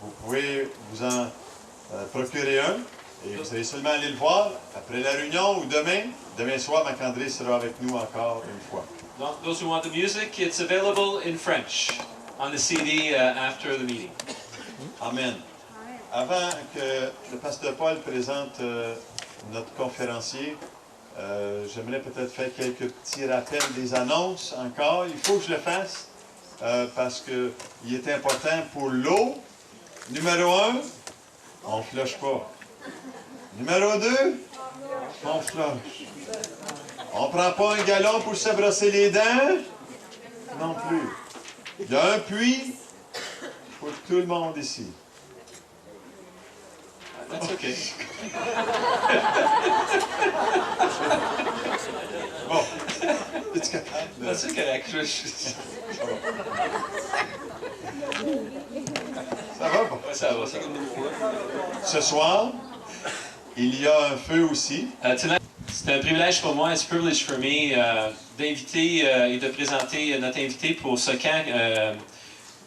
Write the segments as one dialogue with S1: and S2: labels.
S1: vous pouvez vous en procurer un et vous allez seulement aller le voir après la réunion ou demain. Demain soir, Marc-André sera avec nous encore une fois.
S2: Those who want the music, it's available in French on the CD after the meeting.
S1: Amen. Avant que le pasteur Paul présente notre conférencier, j'aimerais peut-être faire quelques petits rappels des annonces encore. Il faut que je le fasse parce qu'il est important pour l'eau. Numéro 1, on ne flush pas. Numéro 2, on flush. On ne prend pas un gallon pour se brosser les dents? Non plus. Il y a un puits pour tout le monde ici.
S2: That's okay.
S1: Bon. Es-tu capable de...
S2: C'est correct.
S1: Ça va? Bon.
S2: Ça va, ça va.
S1: Ce soir, il y a un feu aussi.
S2: C'est un privilège pour moi, it's a privilege for me, d'inviter et de présenter notre invité pour ce camp,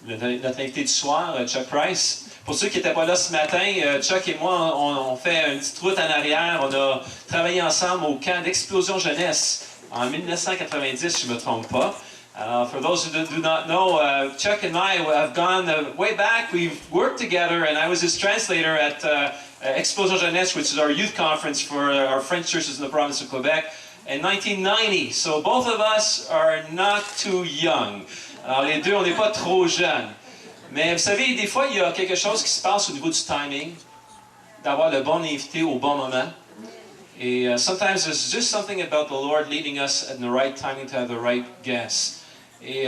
S2: notre invité du soir, Chuck Price. Pour ceux qui n'étaient pas là ce matin, Chuck et moi, on fait une petite route en arrière. On a travaillé ensemble au camp d'Explosion Jeunesse en 1990, si je ne me trompe pas. For those who do not know, Chuck and I have gone way back. We've worked together, and I was his translator at Explosion Jeunesse, which is our youth conference for our French churches in the province of Quebec, in 1990. So both of us are not too young. Alors les deux, on n'est pas trop jeunes. Mais vous savez, des fois, il y a quelque chose qui se passe au niveau du timing, d'avoir le bon invité au bon moment. Et sometimes there's just something about the Lord leading us at the right timing to have the right guest. Et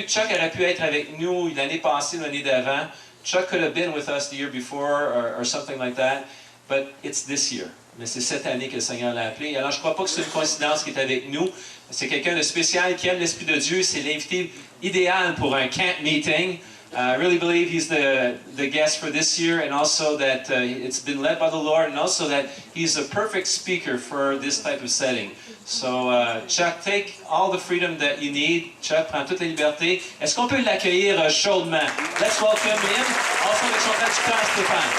S2: Chuck aurait pu être avec nous l'année passée, l'année d'avant. Chuck could have been with us the year before or something like that. But it's this year. Mais c'est cette année que le Seigneur l'a appelé. Alors je ne crois pas que c'est une coïncidence qu'il est avec nous. C'est quelqu'un de spécial qui aime l'Esprit de Dieu. C'est l'invité idéal pour un camp meeting. I really believe he's the guest for this year, and also that it's been led by the Lord, and also that he's a perfect speaker for this type of setting. So, Chuck, take all the freedom that you need. Chuck, prends toute la liberté. Est-ce qu'on peut l'accueillir chaudement? Let's welcome him. Also, avec son traducteur, Stéphane.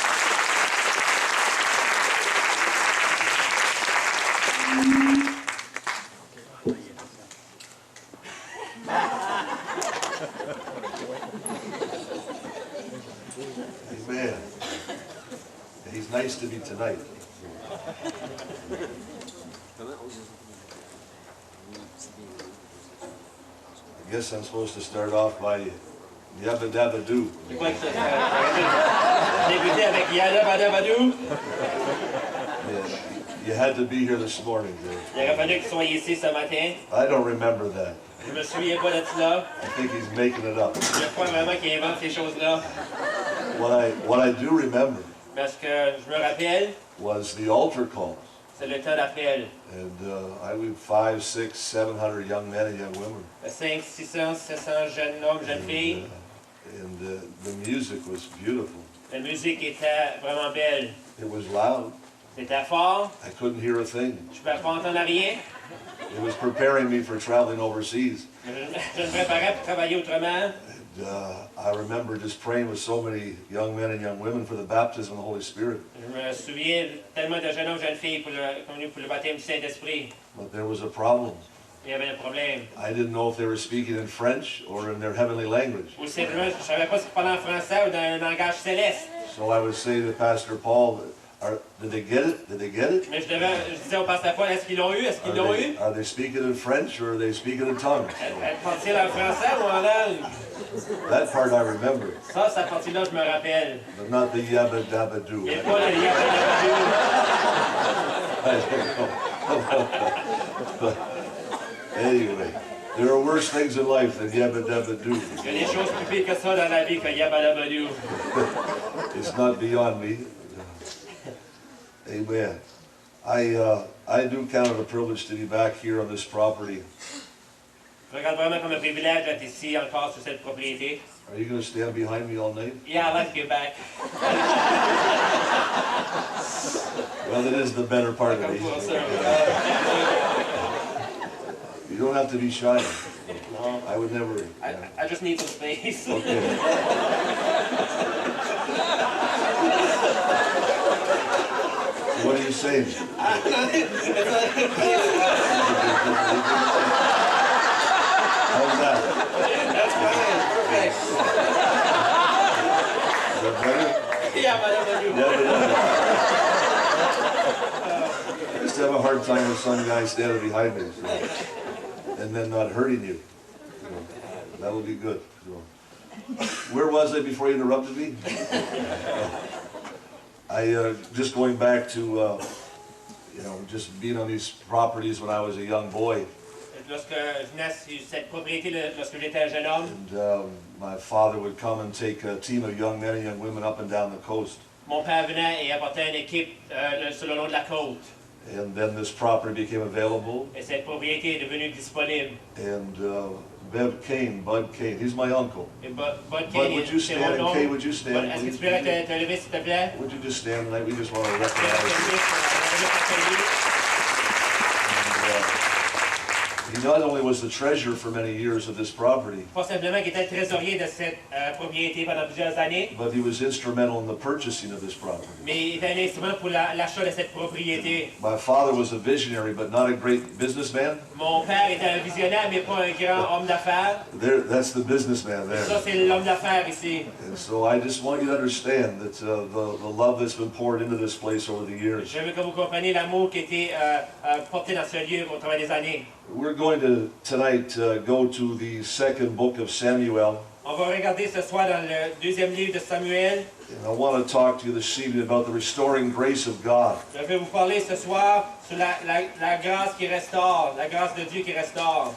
S1: Amen. He's nice to me tonight. I guess I'm supposed to start off by Yabba Dabba Doo. You had to be here this morning, Dave. I don't remember that.
S3: Je me souviens pas de cela.
S1: I think he's making it up.
S3: Je crois vraiment qu'il invente ces choses-là.
S1: What I do remember
S3: Mais ce que je me rappelle,
S1: was the altar calls.
S3: c'est le temps d'appel.
S1: And I would 500, 600, 700 young men and young women.
S3: 500, 600, 700 jeunes hommes, jeunes filles.
S1: And the music was beautiful.
S3: La musique était vraiment belle.
S1: It was loud.
S3: C'était fort.
S1: I couldn't hear a thing.
S3: Je ne pouvais pas entendre rien.
S1: It was preparing me for traveling overseas.
S3: Je me préparais pour travailler autrement.
S1: And, I remember just praying with so many young men and young women for the baptism of the Holy Spirit.
S3: Je me souviens tellement de jeunes hommes, jeunes filles pour le baptême du Saint-Esprit.
S1: But there was a problem.
S3: Il y avait un problème.
S1: I didn't know if they were speaking in French or in their heavenly language.
S3: Ou simplement, je ne savais pas si parlaient en français ou dans un langage céleste.
S1: So I would say to Pastor Paul, did they get it? Did they get it?
S3: Mais je disais au pasteur Paul, est-ce qu'ils l'ont eu? Est-ce qu'ils l'ont eu?
S1: Are they speaking in French or are they speaking in tongues?
S3: Partit en français ou en langue?
S1: That part I remember.
S3: Ça, cette partie-là, je me rappelle.
S1: But not the yabba dabba doo.
S3: Et pas le yabba
S1: But anyway, there are worse things in life than yabba dabba doo.
S3: Il y a des choses plus pires que ça dans la vie que yabba dabba doo.
S1: It's not beyond me. Amen. I do count it a privilege to be back here on this property.
S3: Je regarde vraiment comme un privilège d'être ici encore sur cette propriété.
S1: Are you going to stand behind me all night?
S3: Yeah, I'd like to get back.
S1: Well, it is the better part of me. You don't have to be shy.
S3: No.
S1: I would never.
S3: I just need some space.
S1: Okay.
S4: same. How's that?
S3: That's fine. Perfect.
S4: Is that better?
S3: Yeah, Madame Ledoux.
S4: I used to have a hard time with some guy standing behind me, so, and then not hurting you. That would be good. Where was I before you interrupted me? Just going back to, just being on these properties when I was a young boy.
S3: Lorsque je venais sur cette propriété, lorsque j'étais un jeune homme,
S4: And my father would come and take a team of young men and young women up and down the coast.
S3: mon père venait et apportait une équipe sur le long de la côte.
S4: And then this property became available.
S3: Et cette propriété est devenue disponible.
S4: And Bud Kane, he's my uncle.
S3: Et Bud
S4: Bud,
S3: Kane,
S4: would you
S3: c'est
S4: stand?
S3: mon
S4: And Kay,
S3: nom.
S4: would you
S3: Bud,
S4: stand?
S3: est-ce que tu
S4: please?
S3: pourrais te lever, s'il te plaît?
S4: Would you just stand tonight? We just want to
S3: Est-ce que tu
S4: recognize
S3: pourrais te
S4: you.
S3: lever pour t'accueillir?
S4: He not only was the treasurer for many years of this property,
S3: Pas simplement qu'il était le trésorier de cette propriété pendant plusieurs années,
S4: but he was instrumental in the purchasing of this property.
S3: mais il était un instrument pour l'achat de cette propriété.
S4: My father was a visionary, but not a great businessman.
S3: Mon père était un visionnaire, mais pas un grand homme d'affaires.
S4: That's the businessman
S3: Ça,
S4: there.
S3: c'est l'homme d'affaires ici.
S4: And so I just want you to understand that the love that's been poured into this place over the years.
S3: Je veux que vous compreniez l'amour qui a été porté dans ce lieu au travers des années.
S4: We're going to tonight go to the second book of Samuel.
S3: On va regarder ce soir dans le deuxième livre de Samuel.
S4: And I want to talk to you this evening about the restoring grace of God.
S3: Je vais vous parler ce soir sur la grâce qui restaure, la grâce de Dieu qui restaure.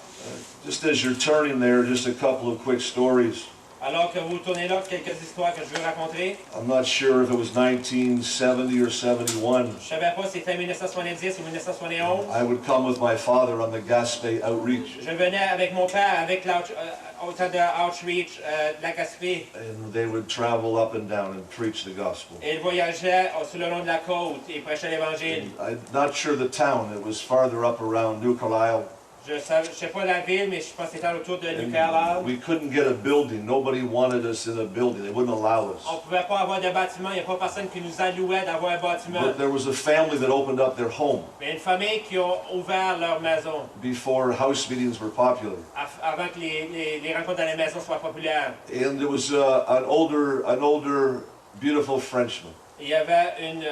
S4: Just as you're turning there, just a couple of quick stories.
S3: Alors que vous tournez là, quelques histoires que je veux raconter.
S4: I'm not sure if it was 1970 or 71.
S3: Je ne savais pas si c'était 1970 ou 1971.
S4: I would come with my father on the Gaspé outreach,
S3: Je venais avec mon père avec au temps de Outreach de la Gaspé.
S4: and they would travel up and down and preach the gospel.
S3: Et il voyageait sur le long de la côte et prêchait l'Évangile.
S4: I'm not sure the town, it was farther up around New Carlisle.
S3: Je ne sais pas la ville, mais je pense que c'était autour de New Carlisle.
S4: We couldn't get a building. Nobody wanted us in a building. They wouldn't allow us.
S3: On ne pouvait pas avoir de bâtiment, il n'y a pas personne qui nous allouait d'avoir un bâtiment.
S4: But there was a family that opened up their home
S3: Mais une famille qui a ouvert leur maison
S4: before house meetings were popular.
S3: avant que les rencontres dans les maisons soient populaires.
S4: And there was an older, beautiful Frenchman.
S3: Il y avait une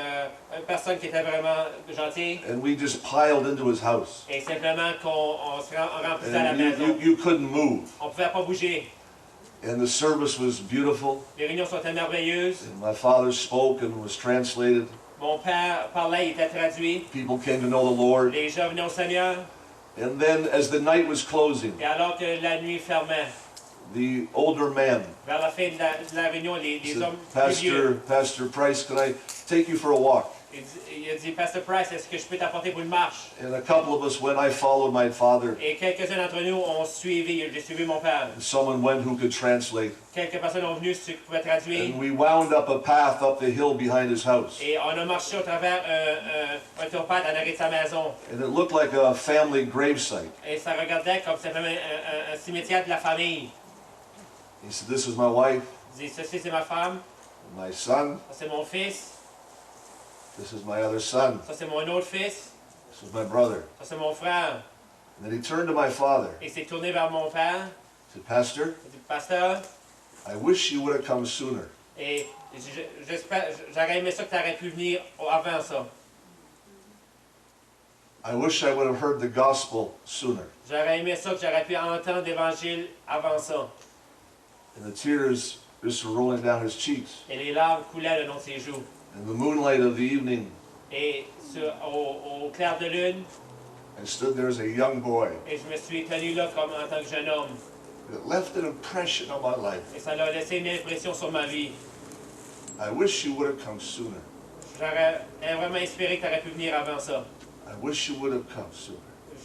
S3: personne qui était vraiment gentille
S4: And we just piled into his house.
S3: et simplement on se remplissait à la
S4: And
S3: maison.
S4: you couldn't move.
S3: On ne pouvait pas bouger.
S4: And the service was beautiful.
S3: Les réunions sont merveilleuses.
S4: And my father spoke and was translated.
S3: Mon père parlait, il était traduit.
S4: People came to know the Lord.
S3: Les gens venaient au Seigneur.
S4: And then as the night was closing,
S3: Et alors que la nuit fermait,
S4: the older man
S3: vers la fin de la réunion, les
S4: said,
S3: hommes plus vieux,
S4: Pastor Price, can I take you for a walk?
S3: il a dit, Pastor Price, est-ce que je peux t'apporter pour une marche?
S4: And a couple of us went. I followed my father.
S3: Et quelques-uns d'entre nous ont suivi, j'ai suivi mon père.
S4: And someone went who could translate.
S3: Quelques personnes sont venues, ceux qui pouvaient traduire.
S4: And we wound up a path up the hill behind his house.
S3: Et on a marché au travers un topaz en arrière de sa maison.
S4: And it looked like a family gravesite.
S3: Et ça regardait comme simplement un cimetière de la famille.
S4: He said, this is my wife,
S3: Il dit, ceci c'est ma femme,
S4: my son,
S3: ça c'est mon fils,
S4: this is my other son,
S3: ça c'est mon autre fils,
S4: this is my brother.
S3: ça c'est mon frère.
S4: And then he turned to my father.
S3: Et il s'est tourné vers mon père.
S4: He said, Pastor,
S3: Il dit, Pasteur,
S4: I wish you would have come sooner.
S3: et j'aurais aimé ça que tu aurais pu venir avant ça.
S4: I wish I would have heard the gospel sooner.
S3: J'aurais aimé ça que j'aurais pu entendre l'évangile avant ça.
S4: And the tears just were rolling down his cheeks.
S3: Et les larmes coulaient le long de ses joues.
S4: In the moonlight of the evening,
S3: Et au clair de lune,
S4: I stood there as a young boy.
S3: et je me suis tenu là comme en tant que jeune homme.
S4: It left an impression on my life.
S3: Et ça a laissé une impression sur ma vie.
S4: I wish you would have come sooner.
S3: J'aurais vraiment espéré que tu aurais pu venir avant ça.
S4: I wish you would have come sooner.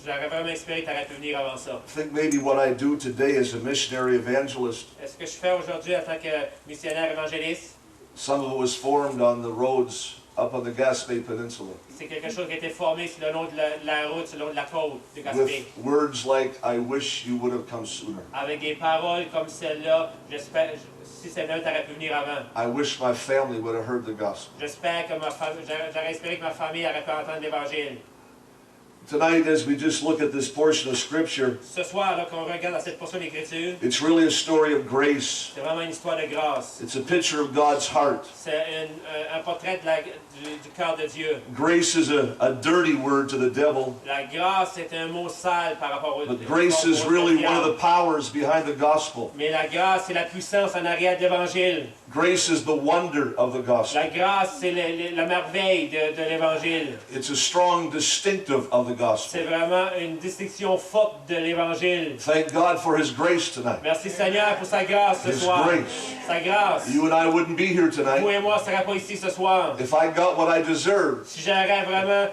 S3: J'aurais vraiment espéré que tu aurais pu venir avant ça.
S4: I think maybe what I do today as a missionary evangelist,
S3: Est-ce que je fais aujourd'hui en tant que missionnaire évangéliste?
S4: some of it was formed on the roads up on the Gaspé Peninsula.
S3: C'est quelque chose qui a été formé sur le long de la route, sur le long de la côte de Gaspé.
S4: With words like, I wish you would have come sooner.
S3: Avec des paroles comme celle-là, j'espère, si Samuel t'aurait pu venir avant.
S4: I wish my family would have heard the gospel.
S3: J'espère que j'aurais espéré que ma famille aurait pu entendre l'Évangile.
S4: Tonight, as we just look at this portion of Scripture,
S3: Ce soir, là, qu'on regarde dans cette portion d'Écriture,
S4: it's really a story of grace.
S3: c'est vraiment une histoire de grâce.
S4: It's a picture of God's heart.
S3: C'est un portrait du cœur de Dieu.
S4: Grace is a dirty word to the devil,
S3: La grâce, c'est un mot sale par rapport au
S4: but grace is really one of the powers behind the gospel.
S3: Mais la grâce, c'est la puissance en arrière de l'Évangile.
S4: Grace is the wonder of the gospel.
S3: La grâce, c'est la merveille de l'Évangile.
S4: It's a strong distinctive of the gospel.
S3: C'est vraiment une distinction forte de l'Évangile.
S4: Thank God for His grace tonight.
S3: Merci Seigneur pour sa grâce ce
S4: His
S3: soir.
S4: grace.
S3: Sa grâce.
S4: You and I wouldn't be here
S3: Vous
S4: tonight
S3: et moi ne serions pas ici ce soir.
S4: if I got what I deserve.
S3: Si j'aurais vraiment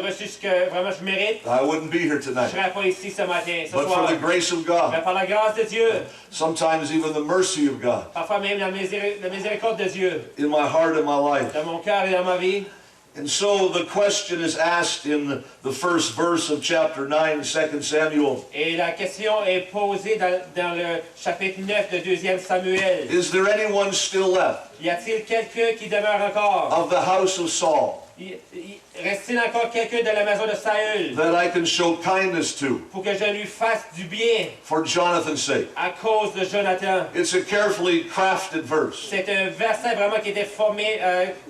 S3: reçu ce que vraiment je mérite,
S4: I wouldn't be here
S3: je ne
S4: tonight.
S3: serais pas ici ce matin, ce
S4: But for
S3: soir.
S4: the grace of
S3: Mais
S4: God,
S3: par la grâce de Dieu,
S4: sometimes even the mercy of God,
S3: parfois même la miséricorde de Dieu,
S4: in my heart and my life.
S3: dans mon cœur et dans ma vie.
S4: And so the question is asked in the first verse of chapter 9, 2 Samuel.
S3: Et la question est posée dans le chapitre 9 de 2e Samuel.
S4: Is there anyone still left
S3: Y a-t-il quelqu'un qui demeure encore?
S4: of the house of Saul
S3: Reste-t-il encore quelqu'un de la maison de Saül
S4: that I can show kindness to
S3: pour que je lui fasse du bien
S4: for Jonathan's sake?
S3: à cause de Jonathan?
S4: It's a carefully crafted verse.
S3: C'est un verset vraiment qui était formé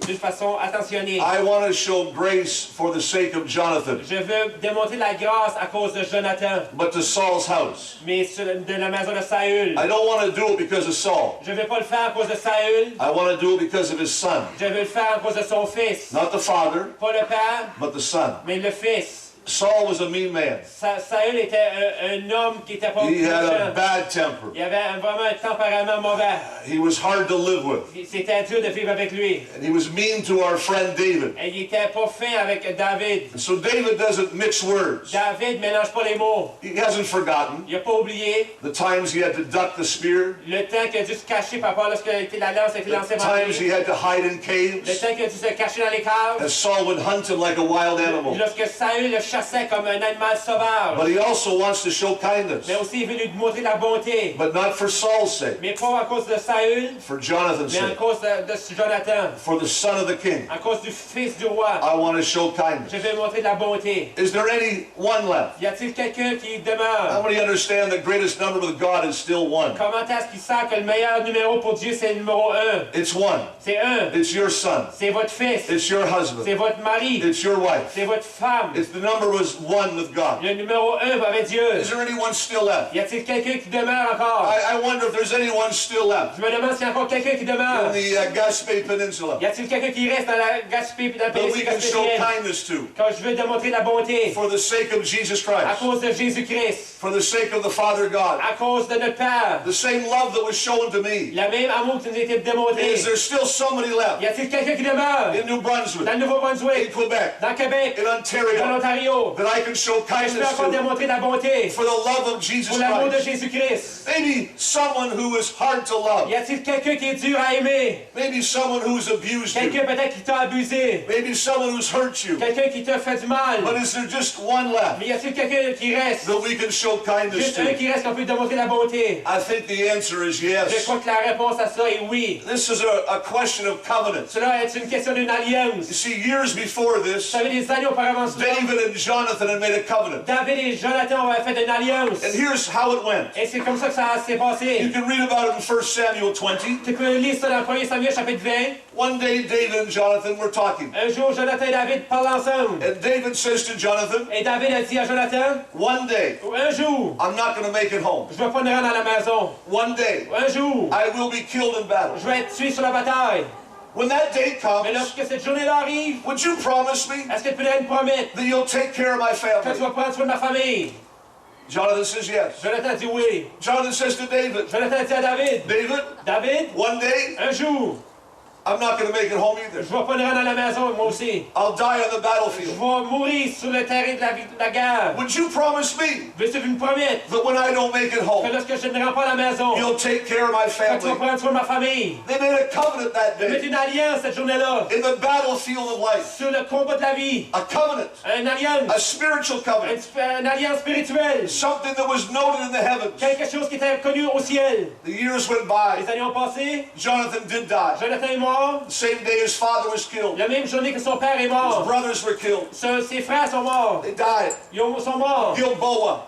S3: d'une façon attentionnée.
S4: I want to show grace for the sake of Jonathan,
S3: Je veux démontrer la grâce à cause de Jonathan,
S4: but to Saul's house.
S3: mais de la maison de Saül.
S4: I don't want to do it because of Saul.
S3: Je ne veux pas le faire à cause de Saül.
S4: I want to do it because of his son.
S3: Je veux le faire à cause de son fils.
S4: Not the father,
S3: Pas le père,
S4: but the son.
S3: mais le fils.
S4: Saul was a mean man.
S3: Saül était un homme qui était pas
S4: He had a
S3: méchant.
S4: bad temper.
S3: Il avait vraiment un tempérament mauvais.
S4: He was hard to live with.
S3: C'était dur de vivre avec lui.
S4: And he was mean to our friend David.
S3: Et il était pas fin avec David.
S4: And so David doesn't mix words.
S3: David mélange pas les mots.
S4: He hasn't forgotten
S3: Il n'a pas oublié
S4: the times he had to duck the spear,
S3: le temps qu'il a dû se cacher par rapport lorsque la lance a été lancée
S4: the
S3: par
S4: times he
S3: lui.
S4: had to hide in
S3: Le
S4: caves,
S3: temps qu'il a dû se cacher dans les caves.
S4: as Saul would hunt him like a wild animal.
S3: Lorsque Saül le chassait comme un animal sauvage.
S4: But he also wants to show kindness,
S3: Mais aussi il veut lui montrer la bonté.
S4: but not for Saul's sake,
S3: Mais pas à cause de Saül,
S4: for Jonathan's
S3: mais à
S4: sake,
S3: cause de Jonathan.
S4: for the son of the king.
S3: À cause du fils du roi.
S4: I want to show kindness.
S3: Je vais montrer la bonté.
S4: Is there anyone left?
S3: Y a-t-il quelqu'un qui
S4: How
S3: demeure?
S4: many understand the greatest number with God is still one?
S3: Comment est-ce qu'il sent que le meilleur numéro pour Dieu c'est le numéro 1?
S4: It's one.
S3: C'est 1.
S4: It's your son.
S3: C'est votre fils.
S4: It's your
S3: C'est
S4: husband.
S3: votre mari.
S4: It's your wife.
S3: C'est votre femme.
S4: It's the number was one with God.
S3: Le numéro 1 va avec Dieu.
S4: Is there anyone still left?
S3: Y a-t-il quelqu'un qui demeure encore?
S4: I wonder if there's anyone still left
S3: Je me demande s'il y a encore quelqu'un qui
S4: in
S3: demeure.
S4: the Gaspé Peninsula
S3: Y a-t-il quelqu'un qui reste dans la Gaspé dans le
S4: that we
S3: pays
S4: can show
S3: gaspésienne?
S4: kindness to
S3: Quand je veux démontrer la bonté
S4: for the sake of Jesus
S3: à
S4: Christ,
S3: cause de Jésus-Christ,
S4: for the sake of the Father God.
S3: à cause de notre Père,
S4: The same love that was shown to me.
S3: le même amour qui nous a été démontré.
S4: Is there still somebody left
S3: Y a-t-il quelqu'un qui demeure
S4: in New
S3: dans
S4: Brunswick,
S3: le
S4: in
S3: Nouveau-Brunswick,
S4: Quebec,
S3: dans le Québec,
S4: in
S3: dans
S4: Ontario
S3: l'Ontario?
S4: that I can show
S3: Je peux
S4: kindness
S3: encore
S4: to
S3: démontrer la bonté
S4: for the love of Jesus
S3: pour l'amour de
S4: Christ?
S3: Jésus-Christ.
S4: Maybe someone who is hard to love.
S3: Y a-t-il quelqu'un qui est dur à aimer?
S4: Maybe someone who's abused you.
S3: Quelqu'un peut-être qui t'a abusé?
S4: Maybe someone who's hurt you.
S3: Quelqu'un qui t'a fait du mal?
S4: But is there just one left
S3: Mais y a-t-il quelqu'un qui reste?
S4: that we can show kindness
S3: Juste un
S4: to?
S3: qui reste qu'on peut démontrer la bonté?
S4: I think the answer is
S3: Je
S4: yes.
S3: crois que la réponse à cela est oui.
S4: This is a question of covenant.
S3: Cela est une question d'une alliance.
S4: You see, years before
S3: Vous
S4: this,
S3: savez, des années auparavant cela,
S4: David and Jonathan had made a covenant.
S3: David et Jonathan ont fait une alliance.
S4: And here's how it went.
S3: Et c'est comme ça que ça s'est
S4: You
S3: passé.
S4: can read about it in 1 Samuel 20.
S3: Tu peux lire ça dans 1 Samuel chapitre 20.
S4: One day, David and Jonathan were talking.
S3: Un jour, Jonathan et David parlent ensemble.
S4: And David says to Jonathan,
S3: Et David a dit à Jonathan,
S4: one day,
S3: un jour,
S4: I'm not going to make it home.
S3: je vais pas me rendre à la maison.
S4: One day,
S3: Un jour,
S4: I will be killed in battle.
S3: je vais être tué sur la bataille.
S4: When that day
S3: Mais
S4: comes,
S3: lorsque cette journée-là arrive,
S4: would you promise me
S3: est-ce que tu pourrais me promettre
S4: that you'll take care of my
S3: que tu
S4: family?
S3: vas prendre soin de ma famille?
S4: Jonathan says yes.
S3: Jonathan dit oui.
S4: Jonathan says to David,
S3: Jonathan dit à David,
S4: David,
S3: David,
S4: one day,
S3: un jour,
S4: I'm not going to make it home
S3: Je
S4: either.
S3: ne vais pas le rendre à la maison, moi aussi.
S4: I'll die on the
S3: Je
S4: battlefield.
S3: vais mourir sur le terrain de la guerre.
S4: Would you promise me
S3: Veux-tu me promettre
S4: that when I don't make it
S3: que
S4: home,
S3: lorsque je ne rentre pas à la maison,
S4: you'll take care of my
S3: que tu vas
S4: family?
S3: prendre soin de ma famille?
S4: They made a covenant that
S3: De mettre
S4: day
S3: une alliance cette journée-là
S4: in the battlefield of life.
S3: sur le combat de la vie.
S4: A covenant,
S3: Une alliance.
S4: a spiritual covenant,
S3: Une alliance spirituelle.
S4: something that was noted in the heavens.
S3: Quelque chose qui était connu au ciel.
S4: The years went by.
S3: Les années ont passé.
S4: Jonathan did die.
S3: Jonathan est mort.
S4: The same day his father was killed.
S3: La même journée que son père est
S4: His
S3: mort.
S4: brothers were killed.
S3: Ses frères sont morts.
S4: They died.
S3: Ils sont morts.
S4: Gilboa,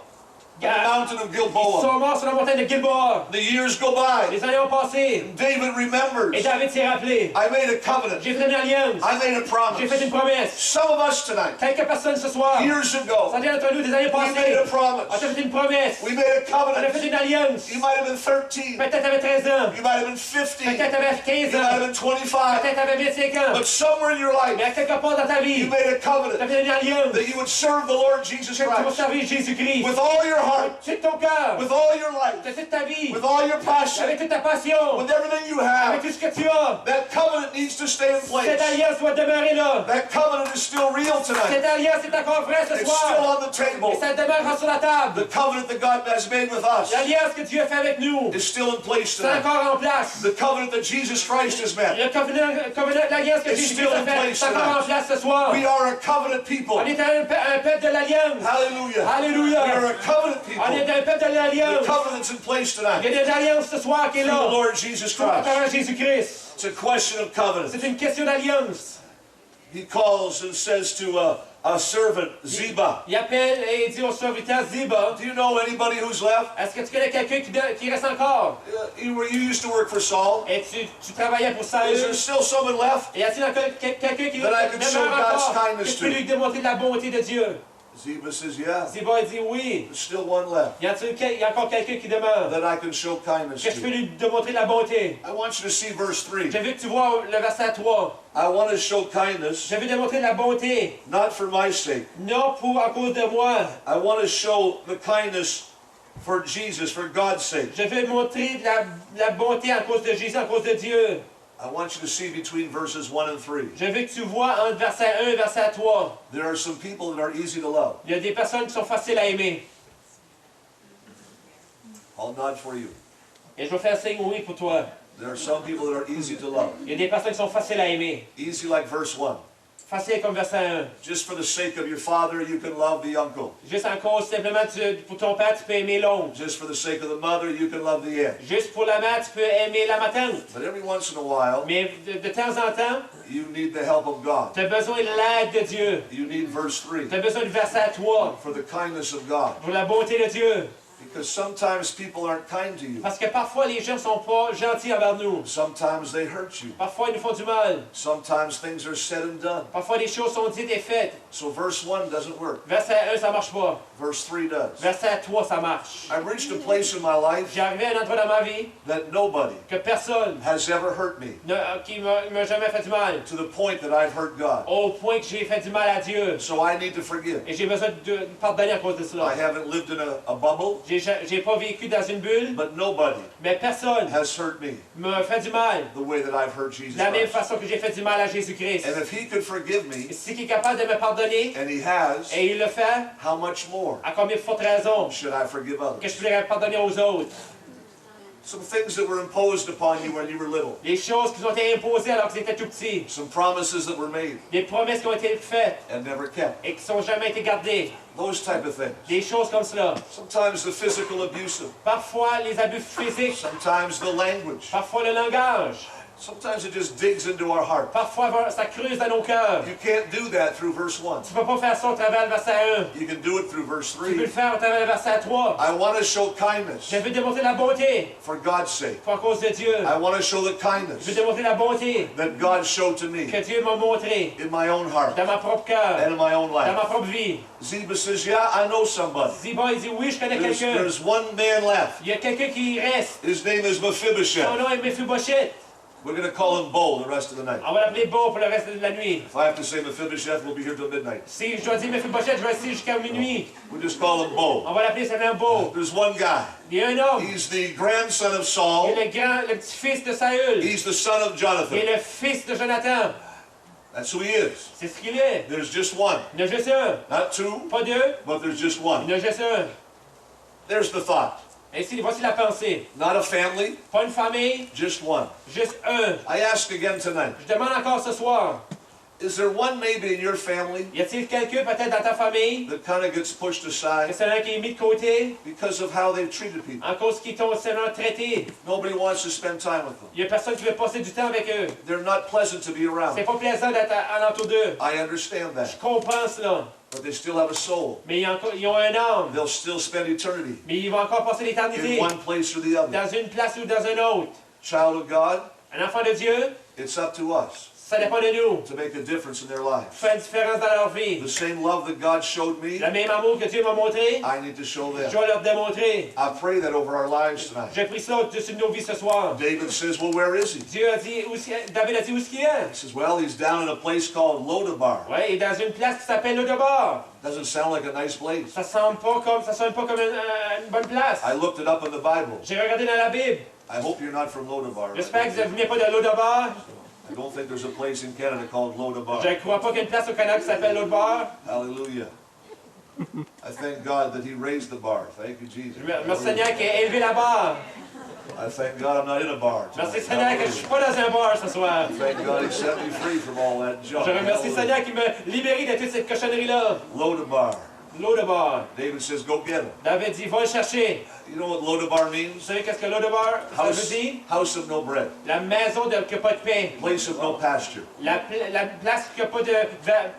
S4: the mountain of
S3: Ils
S4: Gilboa.
S3: sont morts sur la montagne de Gilboa.
S4: The years go by.
S3: Les années ont passé.
S4: David remembers.
S3: Et David s'est rappelé.
S4: I made a covenant.
S3: J'ai fait une alliance.
S4: I made a
S3: J'ai fait une
S4: promise.
S3: promesse.
S4: Some of us tonight,
S3: Quelques personnes ce soir.
S4: years ago,
S3: Certains d'entre nous des années
S4: we made
S3: passées.
S4: a
S3: On a
S4: promise.
S3: fait une promesse.
S4: We made a
S3: On a fait
S4: covenant.
S3: une alliance.
S4: You might have been 13.
S3: Peut-être t'avais 13 ans.
S4: You might have been 15. You
S3: Peut-être t'avais 15
S4: might have
S3: ans.
S4: been 25.
S3: Peut-être t'avais 25 ans.
S4: But somewhere in your
S3: Mais à
S4: life,
S3: quelque part dans ta
S4: you
S3: vie,
S4: made a
S3: tu as
S4: covenant
S3: fait une alliance.
S4: that you would serve the Lord Jesus
S3: Que tu vas
S4: Christ
S3: servir Jésus-Christ.
S4: with all your heart,
S3: C'est ton cœur.
S4: with all your life,
S3: C'est toute ta vie.
S4: with all your passion,
S3: Avec toute ta passion.
S4: with everything you
S3: Avec
S4: have.
S3: tout ce que tu as.
S4: That covenant needs to stay in
S3: Cette
S4: place.
S3: alliance doit demeurer là.
S4: That covenant is still real tonight.
S3: Cette alliance est encore vraie ce
S4: It's still
S3: soir.
S4: on the
S3: Et
S4: table.
S3: ça demeurera sur la table.
S4: The covenant that God has made with us
S3: L'alliance que Dieu a fait avec nous,
S4: is still in place
S3: c'est
S4: tonight.
S3: encore en place.
S4: The covenant that Jesus Christ has made.
S3: Le covenant, l'alliance que
S4: It's
S3: Jésus
S4: still
S3: a
S4: in
S3: fait,
S4: place
S3: c'est encore en
S4: tonight.
S3: place ce soir.
S4: We are a covenant people.
S3: On est un peuple de l'alliance.
S4: Hallelujah.
S3: Alléluia.
S4: We are a covenant
S3: On est
S4: people.
S3: un peuple de
S4: The
S3: l'alliance.
S4: covenant's in place
S3: Il y a
S4: tonight.
S3: des alliances ce soir qui est
S4: Through the
S3: là.
S4: Lord Jesus
S3: À
S4: Christ.
S3: travers Jésus-Christ.
S4: It's a question of covenant.
S3: C'est une question d'alliance.
S4: He calls and says to a servant, Ziba,
S3: Il appelle et il dit au serviteur Ziba,
S4: do you know anybody who's left?
S3: est-ce que tu connais quelqu'un qui reste encore?
S4: You used to work for Saul.
S3: Et tu travaillais pour ça.
S4: Is there still someone left?
S3: Et y a-t-il encore quelqu'un qui
S4: That I can show
S3: demeure
S4: God's
S3: encore, que
S4: kindness
S3: je peux
S4: to?
S3: lui démontrer de la bonté de Dieu?
S4: Ziba says, yeah,
S3: Ziba dit oui.
S4: there's still one left
S3: Y a encore quelqu'un qui demeure,
S4: that I can show kindness
S3: que je peux
S4: to.
S3: lui démontrer de la bonté?
S4: I want you to see verse 3.
S3: Je veux que tu vois le verset 3.
S4: I want to show kindness,
S3: Je veux démontrer de la bonté,
S4: not for my sake.
S3: non à cause de moi.
S4: I want to show the kindness for Jesus, for God's sake.
S3: Je veux montrer de la bonté à cause de Jésus, à cause de Dieu.
S4: I want you to see between verses 1 and 3.
S3: Je veux que tu vois entre verset 1 et verset 3.
S4: There are some people that are easy to love.
S3: Il y a des personnes qui sont faciles à aimer.
S4: I'll nod for you.
S3: Et je vais faire signe oui pour toi.
S4: There are some people that are easy to love.
S3: Il y a des personnes qui sont faciles à aimer.
S4: Easy like verse 1.
S3: Facile comme verset 1.
S4: Just for the sake of your father, you can love the uncle.
S3: Juste en cause, simplement, pour ton père, tu peux aimer l'oncle.
S4: Just for the sake of the mother, you can love the aunt.
S3: Juste pour la mère, tu peux aimer la matante.
S4: But every once in a while,
S3: Mais de temps en temps,
S4: you need the help of God.
S3: tu as besoin de l'aide de Dieu.
S4: You need verse 3
S3: Tu as besoin du verset 3
S4: for the kindness of God.
S3: pour la bonté de Dieu.
S4: Because sometimes people aren't kind to you.
S3: Parce que parfois, les gens ne sont pas gentils envers nous.
S4: Sometimes they hurt you.
S3: Parfois, ils nous font du mal.
S4: Sometimes things are said and done.
S3: Parfois, les choses sont dites et faites.
S4: So verse 1 doesn't work.
S3: Verset 1, ça marche pas.
S4: Verse 3 does.
S3: Verset 3, ça marche.
S4: I've reached a place in my life
S3: J'ai arrivé à un endroit dans ma vie
S4: that nobody
S3: que personne
S4: has ever hurt me
S3: qui m'a jamais fait du mal.
S4: to the point that I've hurt God.
S3: Au point que j'ai fait du mal à Dieu.
S4: So I need to forgive.
S3: Et j'ai besoin de pardonner à cause de
S4: I
S3: cela.
S4: haven't lived in a bubble,
S3: J'ai pas vécu dans une bulle,
S4: but nobody
S3: mais personne
S4: has hurt me
S3: m'a fait du mal.
S4: the way that I've hurt Jesus
S3: De la même
S4: Christ.
S3: façon que j'ai fait du mal à Jésus-Christ.
S4: And if he could forgive
S3: Et
S4: me,
S3: si il est capable de me pardonner,
S4: and he has,
S3: et il le fait,
S4: how much more
S3: à combien de fortes raisons
S4: should I forgive
S3: que
S4: others?
S3: je pourrais pardonner aux autres?
S4: Some things that were imposed upon you when you were little.
S3: Les choses qui ont été imposées alors qu'ils étaient tout petits.
S4: Some promises that were made
S3: Des promesses qui ont été faites
S4: and never kept.
S3: et qui n'ont jamais été gardées.
S4: Those type of things.
S3: Des choses comme cela.
S4: Sometimes the physical abusive.
S3: Parfois, les abus physiques.
S4: Sometimes the language.
S3: Parfois, le langage.
S4: Sometimes it just digs into our heart.
S3: Parfois, ça creuse dans nos cœurs.
S4: You can't do that through verse 1.
S3: Tu ne peux pas faire ça au travers le verset 1.
S4: You can do it through verse
S3: Tu peux le
S4: 3.
S3: faire au travers le verset 3.
S4: I want to show kindness
S3: Je veux démontrer la bonté
S4: for God's sake.
S3: pour à cause de Dieu.
S4: I want to show the
S3: Je veux
S4: kindness
S3: démontrer la bonté
S4: that God showed to me
S3: que Dieu m'a montrée
S4: in my own heart
S3: dans ma propre cœur,
S4: and in my own
S3: dans ma
S4: life.
S3: propre vie.
S4: Ziba says, yeah, I know somebody.
S3: Ziba, il dit oui, je connais quelqu'un.
S4: There's one man left.
S3: Il y a quelqu'un qui reste.
S4: His name is
S3: Son
S4: Mephibosheth.
S3: nom est Mephibosheth.
S4: We're going to call him Bo the rest of the night.
S3: On va l'appeler Beau pour le reste de la nuit.
S4: If I have to say Mephibosheth, we'll be here till midnight.
S3: Si je dois dire Mephibosheth, je vais rester jusqu'à minuit.
S4: We'll just call him Bo.
S3: On va l'appeler simplement Beau.
S4: There's one guy.
S3: Il y a un homme.
S4: He's the grandson of
S3: Il
S4: Saul.
S3: est le petit-fils de Saül.
S4: He's the son of
S3: Il
S4: Jonathan.
S3: est le fils de Jonathan.
S4: That's who he is.
S3: C'est ce qu'il est.
S4: There's just one.
S3: Il y en a juste un.
S4: Not two,
S3: Pas deux.
S4: but there's just
S3: Il
S4: one.
S3: y en a juste un.
S4: There's the thought.
S3: Et voici la pensée.
S4: Not a family,
S3: Pas une famille,
S4: just one.
S3: juste un.
S4: I ask again tonight,
S3: Je demande encore ce soir.
S4: is there one maybe in your family
S3: Y a-t-il quelqu'un peut-être dans ta famille
S4: that kind of gets pushed
S3: que
S4: aside
S3: c'est un qui est mis de côté
S4: because of how they've treated people?
S3: en cause qu'ils t'ont seulement traité?
S4: Nobody wants to spend time with them.
S3: Il y a personne qui veut passer du temps avec eux.
S4: They're not pleasant to be around.
S3: C'est pas plaisant d'être alentour d'eux.
S4: I understand
S3: Je
S4: that.
S3: comprends cela.
S4: But they still have a soul.
S3: Mais ils ont un âme.
S4: They'll still spend eternity
S3: Mais ils vont encore passer l'éternité
S4: in one place or the other.
S3: dans une place ou dans une autre.
S4: Child of God,
S3: Un enfant de Dieu,
S4: it's up to us
S3: ça dépend de nous.
S4: to make a difference in their lives.
S3: Faire une différence dans leur vie.
S4: The same love that God showed me,
S3: Le même amour que Dieu m'a montré,
S4: I need to show
S3: je
S4: them.
S3: dois leur démontrer.
S4: I pray that over our lives tonight.
S3: J'ai pris cela au-dessus de nos vies ce soir.
S4: David says, well, where is he?
S3: Dieu a dit, David a dit où est-ce qu'il est?
S4: He says, well, he's down in a place called Lodabar.
S3: Ouais, il est dans une place qui s'appelle Lodabar.
S4: Doesn't sound like a nice place.
S3: Ça sonne pas comme une bonne place.
S4: I looked it up in the Bible.
S3: J'ai regardé dans la Bible.
S4: I hope you're not from Lodabar.
S3: J'espère que vous ne venez pas de Lodabar.
S4: I don't think there's a place in Canada called Lodabar.
S3: Je ne crois pas qu'il y a une place au Canada qui s'appelle Lodabar.
S4: Hallelujah. I thank God that he raised the bar. Thank you, Jesus.
S3: Merci Seigneur qui a élevé la barre.
S4: I thank God I'm not in a bar
S3: Merci
S4: tonight.
S3: Seigneur que je ne suis pas dans un bar ce soir.
S4: Thank God he set me free from all that junk.
S3: Je remercie
S4: Hallelujah.
S3: Seigneur qui m'a libéré de toute cette cochonnerie-là.
S4: Lodabar.
S3: Lodabar.
S4: David says, go get him.
S3: David dit, va le chercher.
S4: You know what Lodabar
S3: Vous
S4: means?
S3: savez qu'est-ce que Lodabar, ça veut
S4: House,
S3: dire?
S4: house of no bread.
S3: La maison qui n'a pas de pain.
S4: Place of no pasture.
S3: La place qui n'a pas de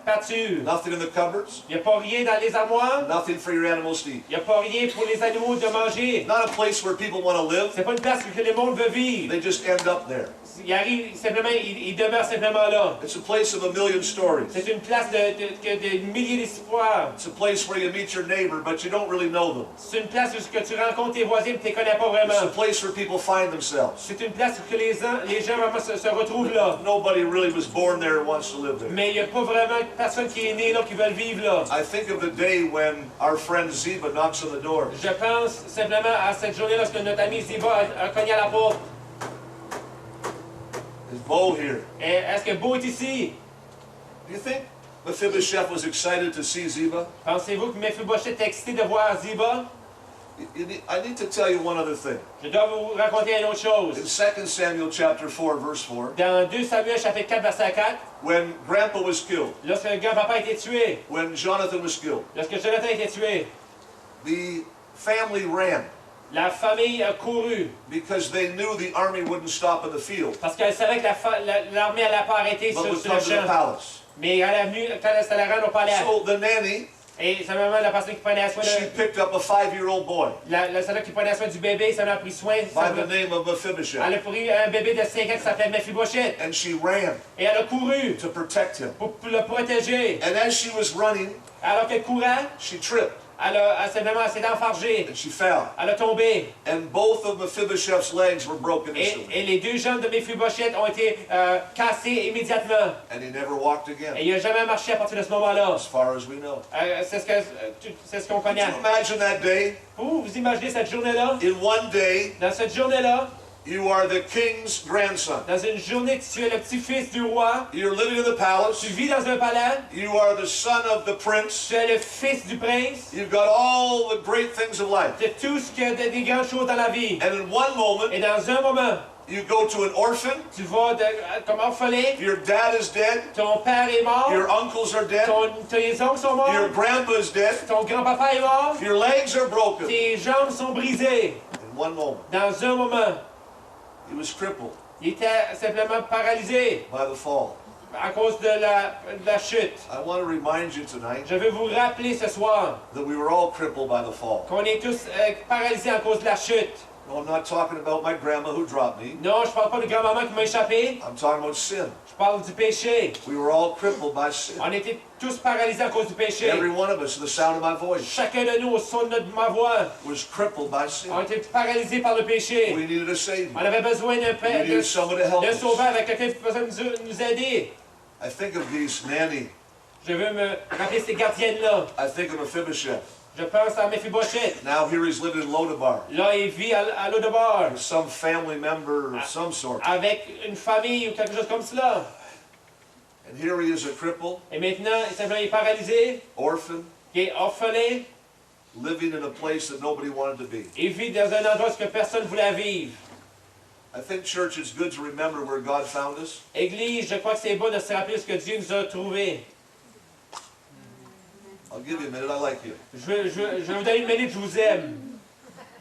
S3: pâture.
S4: Nothing in the cupboards.
S3: Il n'y a pas rien dans les armoires.
S4: Nothing for your animals to eat.
S3: Il n'y a pas rien pour les animaux de manger.
S4: Not a place where people want to live.
S3: C'est pas une place où le monde veut vivre.
S4: They just end up there.
S3: Il arrive simplement, il demeure simplement là.
S4: It's a place of a million stories.
S3: C'est une place de milliers d'espoirs.
S4: It's a place where you meet your neighbor, but you don't really know them.
S3: C'est une place où tu rencontres tes voisins et tu ne les connais pas
S4: It's a
S3: vraiment.
S4: place where people find themselves.
S3: C'est une place où les gens vraiment se retrouvent là.
S4: Nobody really was born there and wants to live there.
S3: Mais il n'y a pas vraiment personne qui est né là qui veut vivre là.
S4: I think of the day when our friend Ziba knocks on the door.
S3: Je pense simplement à cette journée lorsque notre ami Ziba a cogné à la porte.
S4: Is Bo here?
S3: Et est-ce que Beau est ici?
S4: Do you think Mephibosheth was excited to see Ziba?
S3: Pensez-vous que Mephibosheth est excité de voir Ziba?
S4: I need to tell you one other thing.
S3: Je dois vous raconter une autre
S4: In
S3: chose.
S4: 2 Samuel chapter 4, verse 4,
S3: Dans 2 Samuel chapitre 4 verset 4,
S4: when Grandpa was killed,
S3: lorsque le grand-papa a été tué,
S4: when Jonathan was killed,
S3: lorsque Jonathan a été tué,
S4: the family ran
S3: la famille a couru
S4: because they knew the army wouldn't stop in the field,
S3: parce qu'elle savait que l'armée n'allait pas arrêter
S4: but
S3: sur
S4: would
S3: le
S4: come to the
S3: champ.
S4: palace.
S3: Mais elle est venue, quand elle s'est allée au palais,
S4: So the nanny,
S3: et simplement la personne qui prenait soin
S4: she
S3: de...
S4: picked up a 5-year-old boy
S3: Celle qui prenait soin du bébé, ça en a pris soin.
S4: by the name of Mephibosheth,
S3: Elle a pris un bébé de 5 ans qui s'appelait Mephibosheth.
S4: and she ran
S3: Et elle a couru
S4: to protect him.
S3: pour le protéger.
S4: And as she was running,
S3: Alors qu'elle courait,
S4: she tripped
S3: elle s'est enfargée.
S4: and she fell.
S3: Elle a tombé.
S4: And both of Mephibosheth's legs were broken instantly.
S3: Et les deux jambes de Mephibosheth ont été cassées immédiatement.
S4: And he never walked
S3: Et
S4: again,
S3: il n'a jamais marché à partir de ce moment-là.
S4: as far as we know.
S3: C'est ce qu'on connaît.
S4: Can you imagine that day?
S3: Vous imaginez cette journée-là?
S4: In one day,
S3: Dans cette journée-là,
S4: you are the king's grandson.
S3: dans une journée que tu es le petit-fils du roi,
S4: You're living in the palace.
S3: tu vis dans un palais,
S4: You are the son of the prince.
S3: tu es le fils du prince,
S4: You've got all the great things of life.
S3: tu as tout ce qu'il y a des grandes choses dans la vie.
S4: And in one moment,
S3: Et dans un moment,
S4: you go to an orphan.
S3: tu vas comme orphelin,
S4: Your dad is dead.
S3: ton père est mort,
S4: Your uncles are dead.
S3: tes oncles sont morts,
S4: Your grandpa is dead.
S3: ton grand-papa est mort,
S4: Your legs are broken.
S3: tes jambes sont brisées.
S4: In one moment,
S3: Dans un moment,
S4: he was crippled
S3: il était simplement paralysé
S4: by the fall.
S3: à cause de la chute.
S4: I want to remind you tonight
S3: Je veux vous rappeler ce soir
S4: that we were all crippled by the fall.
S3: qu'on est tous paralysés à cause de la chute.
S4: No, I'm not talking about my grandma who dropped me.
S3: Non, je parle pas de grand-maman qui m'a échappé.
S4: I'm talking about sin.
S3: Je parle du péché.
S4: We were all crippled by sin.
S3: On était tous paralysés à cause du péché.
S4: Every one of us, to the sound of my voice,
S3: Chacun de nous, au son de ma voix,
S4: was crippled by sin.
S3: on était paralysés par le péché.
S4: We needed a Savior.
S3: On avait besoin d'un
S4: We needed someone to help
S3: d'un
S4: us.
S3: sauveur avec lequel il pouvait nous aider.
S4: I think of these nanny.
S3: Je veux me rappeler ces gardiennes-là.
S4: I think of Mephibosheth.
S3: Je pense à Mephibosheth.
S4: Now here he's living in Lodabar.
S3: Là, il vit à Lodabar
S4: With some family member of some sort.
S3: avec une famille ou quelque chose comme cela.
S4: And here he is a cripple,
S3: Et maintenant, simplement, il est paralysé,
S4: orphan,
S3: il est orphelin,
S4: living in a place that nobody wanted to be.
S3: il vit dans un endroit où personne ne voulait vivre.
S4: I think, church, it's good to remember where God found us.
S3: Église, je crois que c'est bon de se rappeler ce que Dieu nous a trouvé.
S4: I'll give you a minute, I like you.
S3: Je vais vous donner une minute, je vous aime.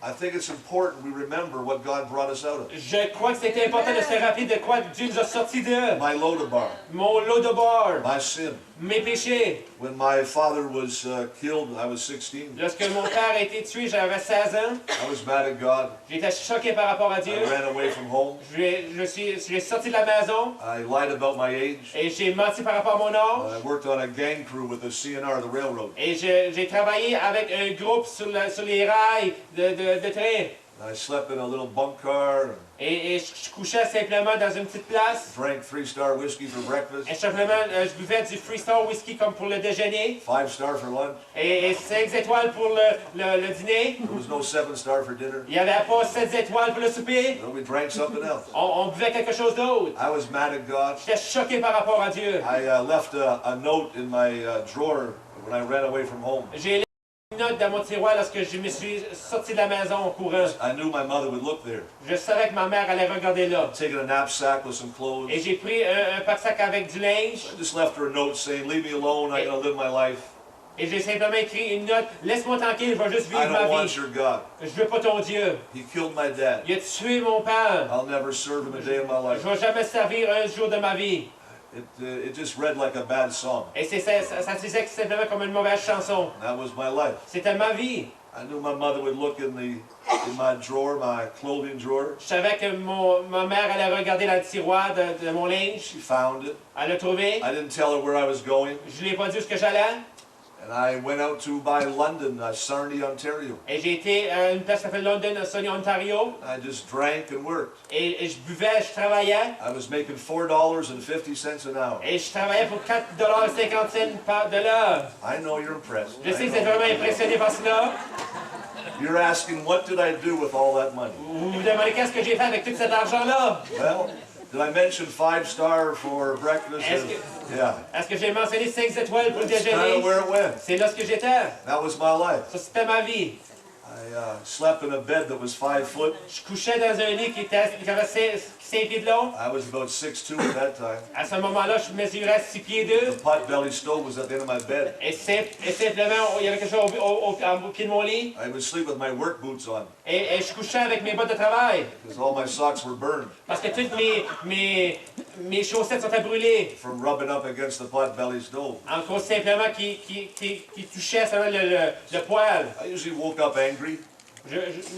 S4: I think it's important we remember what God brought us out of.
S3: Je crois que c'est important de se rappeler de quoi Dieu nous a sortis de.
S4: My Lodabar,
S3: Mon lot de bord,
S4: my sin.
S3: mes péchés.
S4: When my father was killed, I was 16.
S3: Lorsque mon père a été tué, j'avais 16 ans.
S4: I was mad at God.
S3: J'étais choqué par rapport à Dieu.
S4: I ran away from home.
S3: Je suis sorti de la maison
S4: I lied about my age.
S3: et j'ai menti par rapport à mon âge.
S4: I worked on a gang crew with the CNR, the railroad.
S3: Et j'ai travaillé avec un groupe sur les rails de train.
S4: I slept in a little bunk car,
S3: Et je couchais simplement dans une petite place.
S4: drank 3-star whiskey for breakfast,
S3: Et simplement, je buvais du Freestyle Whisky comme pour le déjeuner.
S4: 5-star for lunch.
S3: Et 5 étoiles pour le dîner.
S4: There was no 7-star for dinner.
S3: Il n'y avait pas 7 étoiles pour le souper.
S4: No, we drank something else.
S3: On buvait quelque chose d'autre.
S4: I was mad at God.
S3: J'étais choqué par rapport à Dieu.
S4: I left a note in my drawer when I ran away from home.
S3: J'ai laissé une note dans mon tiroir lorsque je me suis sorti de la maison en courant.
S4: I knew my mother would look there.
S3: Je savais que ma mère allait regarder là.
S4: Taking a knapsack with some clothes.
S3: Et j'ai pris un pack-sac avec du linge.
S4: I just left her a note saying, leave me alone, I'm going to live my life.
S3: Et j'ai simplement écrit une note. Laisse-moi tranquille, je vais juste
S4: I
S3: vivre ma
S4: don't want
S3: vie.
S4: your God.
S3: Je veux pas ton Dieu.
S4: He killed my dad.
S3: Il a tué mon père.
S4: I'll never serve him a day in my life.
S3: Je vais jamais servir un jour de ma vie.
S4: It just read like a bad song.
S3: Et ça se disait simplement comme une mauvaise chanson.
S4: That was my life.
S3: C'était ma vie.
S4: I knew my mother would look in my drawer, my clothing drawer.
S3: Je savais que ma mère allait regarder dans le tiroir de mon linge.
S4: She found it.
S3: Elle l'a trouvé.
S4: I didn't tell her where I was going.
S3: Je lui ai pas dit où ce que j'allais.
S4: And I went out to buy London, Sarnia, Ontario.
S3: Et j'ai été à une place qui s'appelle London, Sarnia, Ontario.
S4: I just drank and worked.
S3: Et je buvais, je travaillais.
S4: I was making $4.50 an hour.
S3: Et je travaillais pour 4,50 $ de l'heure.
S4: I know you're impressed.
S3: Je sais
S4: I
S3: que vous êtes
S4: know.
S3: vraiment impressionné par cela.
S4: You're asking, what did I do with all that money?
S3: Vous vous demandez qu'est-ce que j'ai fait avec tout cet argent-là.
S4: Well, did I mention 5-star for breakfast? Yeah.
S3: Est-ce que j'ai mentionné 5 étoiles pour le
S4: That's kind of
S3: déjeuner?
S4: where it went.
S3: C'est là ce que j'étais.
S4: That was my life.
S3: Ça, c'était ma vie.
S4: I slept in a bed that was 5 foot.
S3: Je couchais dans un lit qui avait 5 pieds de long.
S4: I was about 6'2" at that time.
S3: À ce moment-là, je mesurais 6 pieds 2.
S4: The pot-belly stove was at the end of my bed.
S3: Et simplement, il y avait quelque chose au pied de mon lit.
S4: I would sleep with my work boots on
S3: Et je couchais avec mes bottes de travail.
S4: because all my socks were burned
S3: Parce que toutes mes chaussettes sont brûlées.
S4: from rubbing up against the pot-belly stove.
S3: En cause simplement qui touchait seulement le poêle.
S4: I usually woke up angry.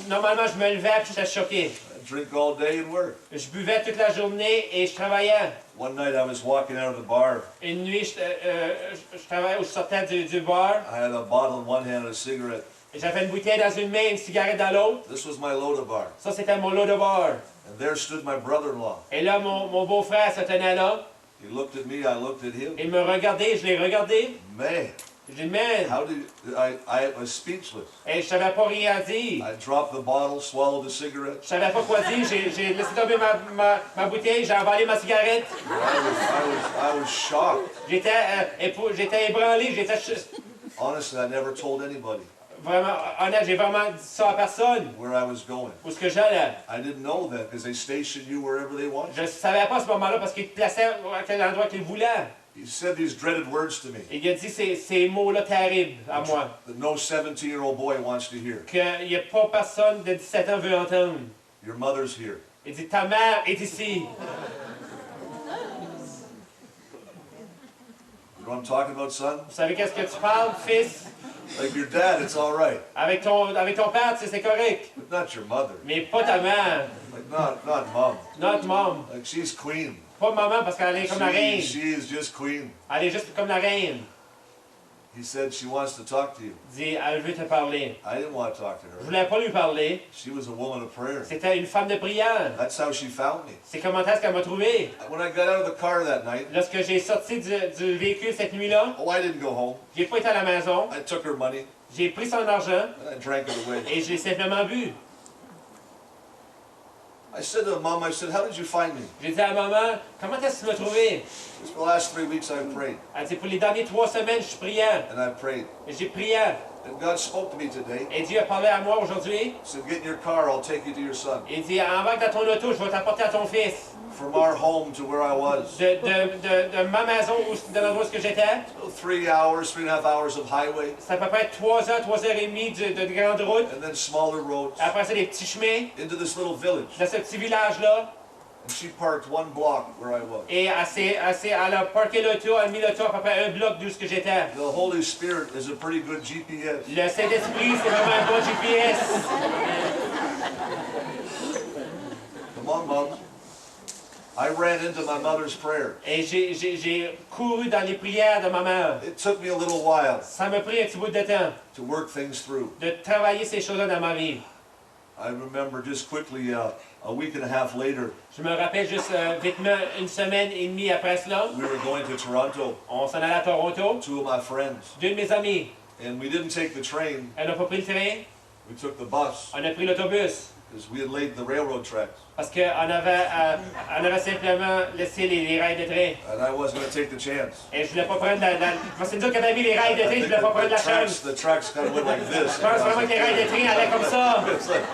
S3: Normalement, je me levais et j'étais choqué.
S4: I'd drink all day and work.
S3: Je buvais toute la journée et je travaillais.
S4: One night I was walking out of the bar.
S3: Une nuit, je travaillais ou je sortais du bar.
S4: I had a bottle in one hand and a cigarette.
S3: J'avais une bouteille dans une main, une cigarette dans l'autre.
S4: This was my Lodabar.
S3: Ça, c'était mon lot de bar.
S4: And there stood my brother-in-law.
S3: Et là, mon beau-frère se tenait là.
S4: He looked at me, I looked at him.
S3: Il me regardait, je l'ai regardé.
S4: Man,
S3: J'ai dit, man.
S4: how did I was speechless.
S3: Et je savais pas rien dire.
S4: I dropped the bottle, swallowed the cigarette.
S3: Je savais pas quoi dire. J'ai laissé tomber ma bouteille, j'ai avalé ma cigarette.
S4: I was shocked.
S3: J'étais ébranlé,
S4: Honestly, I never told anybody
S3: vraiment honnête, j'ai vraiment dit ça à personne.
S4: where I was going.
S3: Où est-ce que j'allais?
S4: I didn't know that because they stationed you wherever they want.
S3: Je savais pas à ce moment-là parce qu'il te plaçait à quel endroit qu'il voulait.
S4: He said these dreaded words to me
S3: Il a dit ces mots-là terribles à moi.
S4: that no 17-year-old boy wants to hear.
S3: Qu'il n'y a pas personne de 17 ans veut entendre.
S4: Your mother's here.
S3: Il dit, ta mère est ici.
S4: You know what I'm talking about, son?
S3: Vous savez qu'est-ce que tu parles, fils?
S4: Like your dad, it's all right.
S3: Avec ton père, tu sais, c'est correct.
S4: But not your mother.
S3: Mais pas ta mère.
S4: Like not mom.
S3: Notre mom.
S4: Like she's queen.
S3: Pas maman parce qu'elle est comme la reine.
S4: She is just queen.
S3: Elle est juste comme la reine.
S4: He said she wants to talk to you.
S3: Dit, elle veut te parler.
S4: I didn't want to talk to
S3: Je
S4: her.
S3: voulais pas lui parler.
S4: She was a woman of prayer.
S3: C'était une femme de prière.
S4: That's how she found me.
S3: C'est comment est-ce qu'elle m'a trouvé.
S4: When I got out of the car that night,
S3: Lorsque j'ai sorti du véhicule cette nuit-là,
S4: oh, I didn't go home.
S3: j'ai pas été à la maison.
S4: I took her money
S3: J'ai pris son argent
S4: and I drank it away.
S3: et je l'ai simplement bu.
S4: I said to Mom, I said, how did you find me?
S3: J'ai dit à maman, comment est-ce que tu m'as trouvé?
S4: Just for the last 3 weeks I've prayed.
S3: Elle dit, pour les dernières 3 semaines, je priais.
S4: And I prayed.
S3: Et j'ai prié.
S4: And God spoke to me today.
S3: Et Dieu a parlé à moi aujourd'hui.
S4: He said, get in your car, I'll take you to your son.
S3: Il dit, embarque dans ton auto, je vais t'apporter à ton fils.
S4: From our home to where I was.
S3: De ma maison, de l'endroit où j'étais,
S4: So 3 hours, 3.5 hours of highway.
S3: c'est à peu près 3 heures, 3 heures et demie de grande route.
S4: And then smaller roads.
S3: Après ça, des petits chemins
S4: Into this little village.
S3: dans ce petit village-là.
S4: And she parked 1 block where I was.
S3: Et elle a parqué l'auto, elle a mis l'auto à peu près un bloc d'où j'étais.
S4: The Holy Spirit is a pretty good GPS.
S3: Le Saint-Esprit, c'est vraiment un bon GPS.
S4: Come on, Mom. I ran into my mother's prayer.
S3: Et j'ai couru dans les prières de ma mère.
S4: It took me a little while
S3: Ça m'a pris un petit bout de temps
S4: to work things through.
S3: de travailler ces choses-là dans ma vie.
S4: I remember just quickly a week and a half later,
S3: Je me rappelle juste vêtement une semaine et demie après cela,
S4: we were going to Toronto,
S3: on s'en allait à Toronto.
S4: 2 of my friends.
S3: Deux de mes amis,
S4: And we didn't take the train,
S3: elle n'a pas pris le train,
S4: we took the bus
S3: on a pris l'autobus.
S4: because we had laid the railroad tracks.
S3: Parce qu'on avait simplement laissé les rails de train.
S4: And I wasn't going to take the chance.
S3: Et je voulais pas prendre c'est nous qui avait mis les rails de train, je voulais pas prendre la chance.
S4: The tracks kind of went like this.
S3: Je pense vraiment que les rails de train allaient comme ça.
S4: It's like,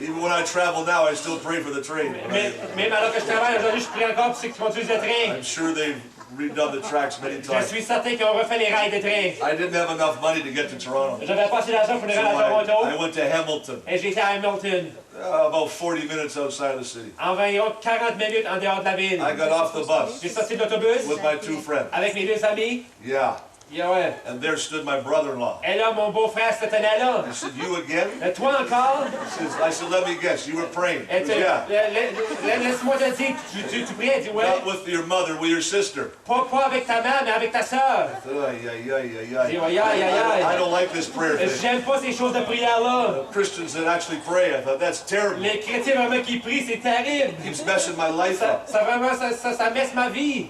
S4: even when I travel now, I still pray for the train.
S3: Mais même alors que je travaille aujourd'hui, je prie encore pour ceux qui conduisent le train.
S4: I'm sure they've redone the tracks many
S3: Je
S4: times.
S3: suis certain qu'ils ont refait les rails de train.
S4: I didn't have enough money to get to Toronto.
S3: J'avais pas assez d'argent pour les
S4: So
S3: rendre à
S4: I
S3: Toronto.
S4: went to Hamilton,
S3: Et j'ai été à Hamilton,
S4: about 40 minutes outside of the city.
S3: environ 40 minutes en dehors de la ville.
S4: I got off the bus
S3: J'ai sorti de l'autobus
S4: with my 2 friends.
S3: avec mes 2 amis.
S4: Yeah,
S3: Yeah, ouais.
S4: and there stood my brother-in-law.
S3: Et là, mon beau-frère se tenait là.
S4: I said, you again?
S3: Et toi encore?
S4: I said, let me guess, you were praying. He
S3: Et
S4: goes, yeah,
S3: laisse-moi te dire, tu priais, il dit ouais.
S4: not with your mother, with your sister.
S3: Pas avec ta mère, mais avec ta sœur.
S4: I said, ay, ay, ay,
S3: Il dit,
S4: ay,
S3: aïe, aïe,
S4: ay. I
S3: aïe,
S4: don't like this prayer
S3: aïe.
S4: thing.
S3: J'aime pas ces choses de prière-là.
S4: Christians that actually pray, I thought, that's terrible.
S3: Les chrétiens vraiment qui prient, c'est terrible.
S4: Keeps messing my life up.
S3: Ça vraiment, ça messe ma vie.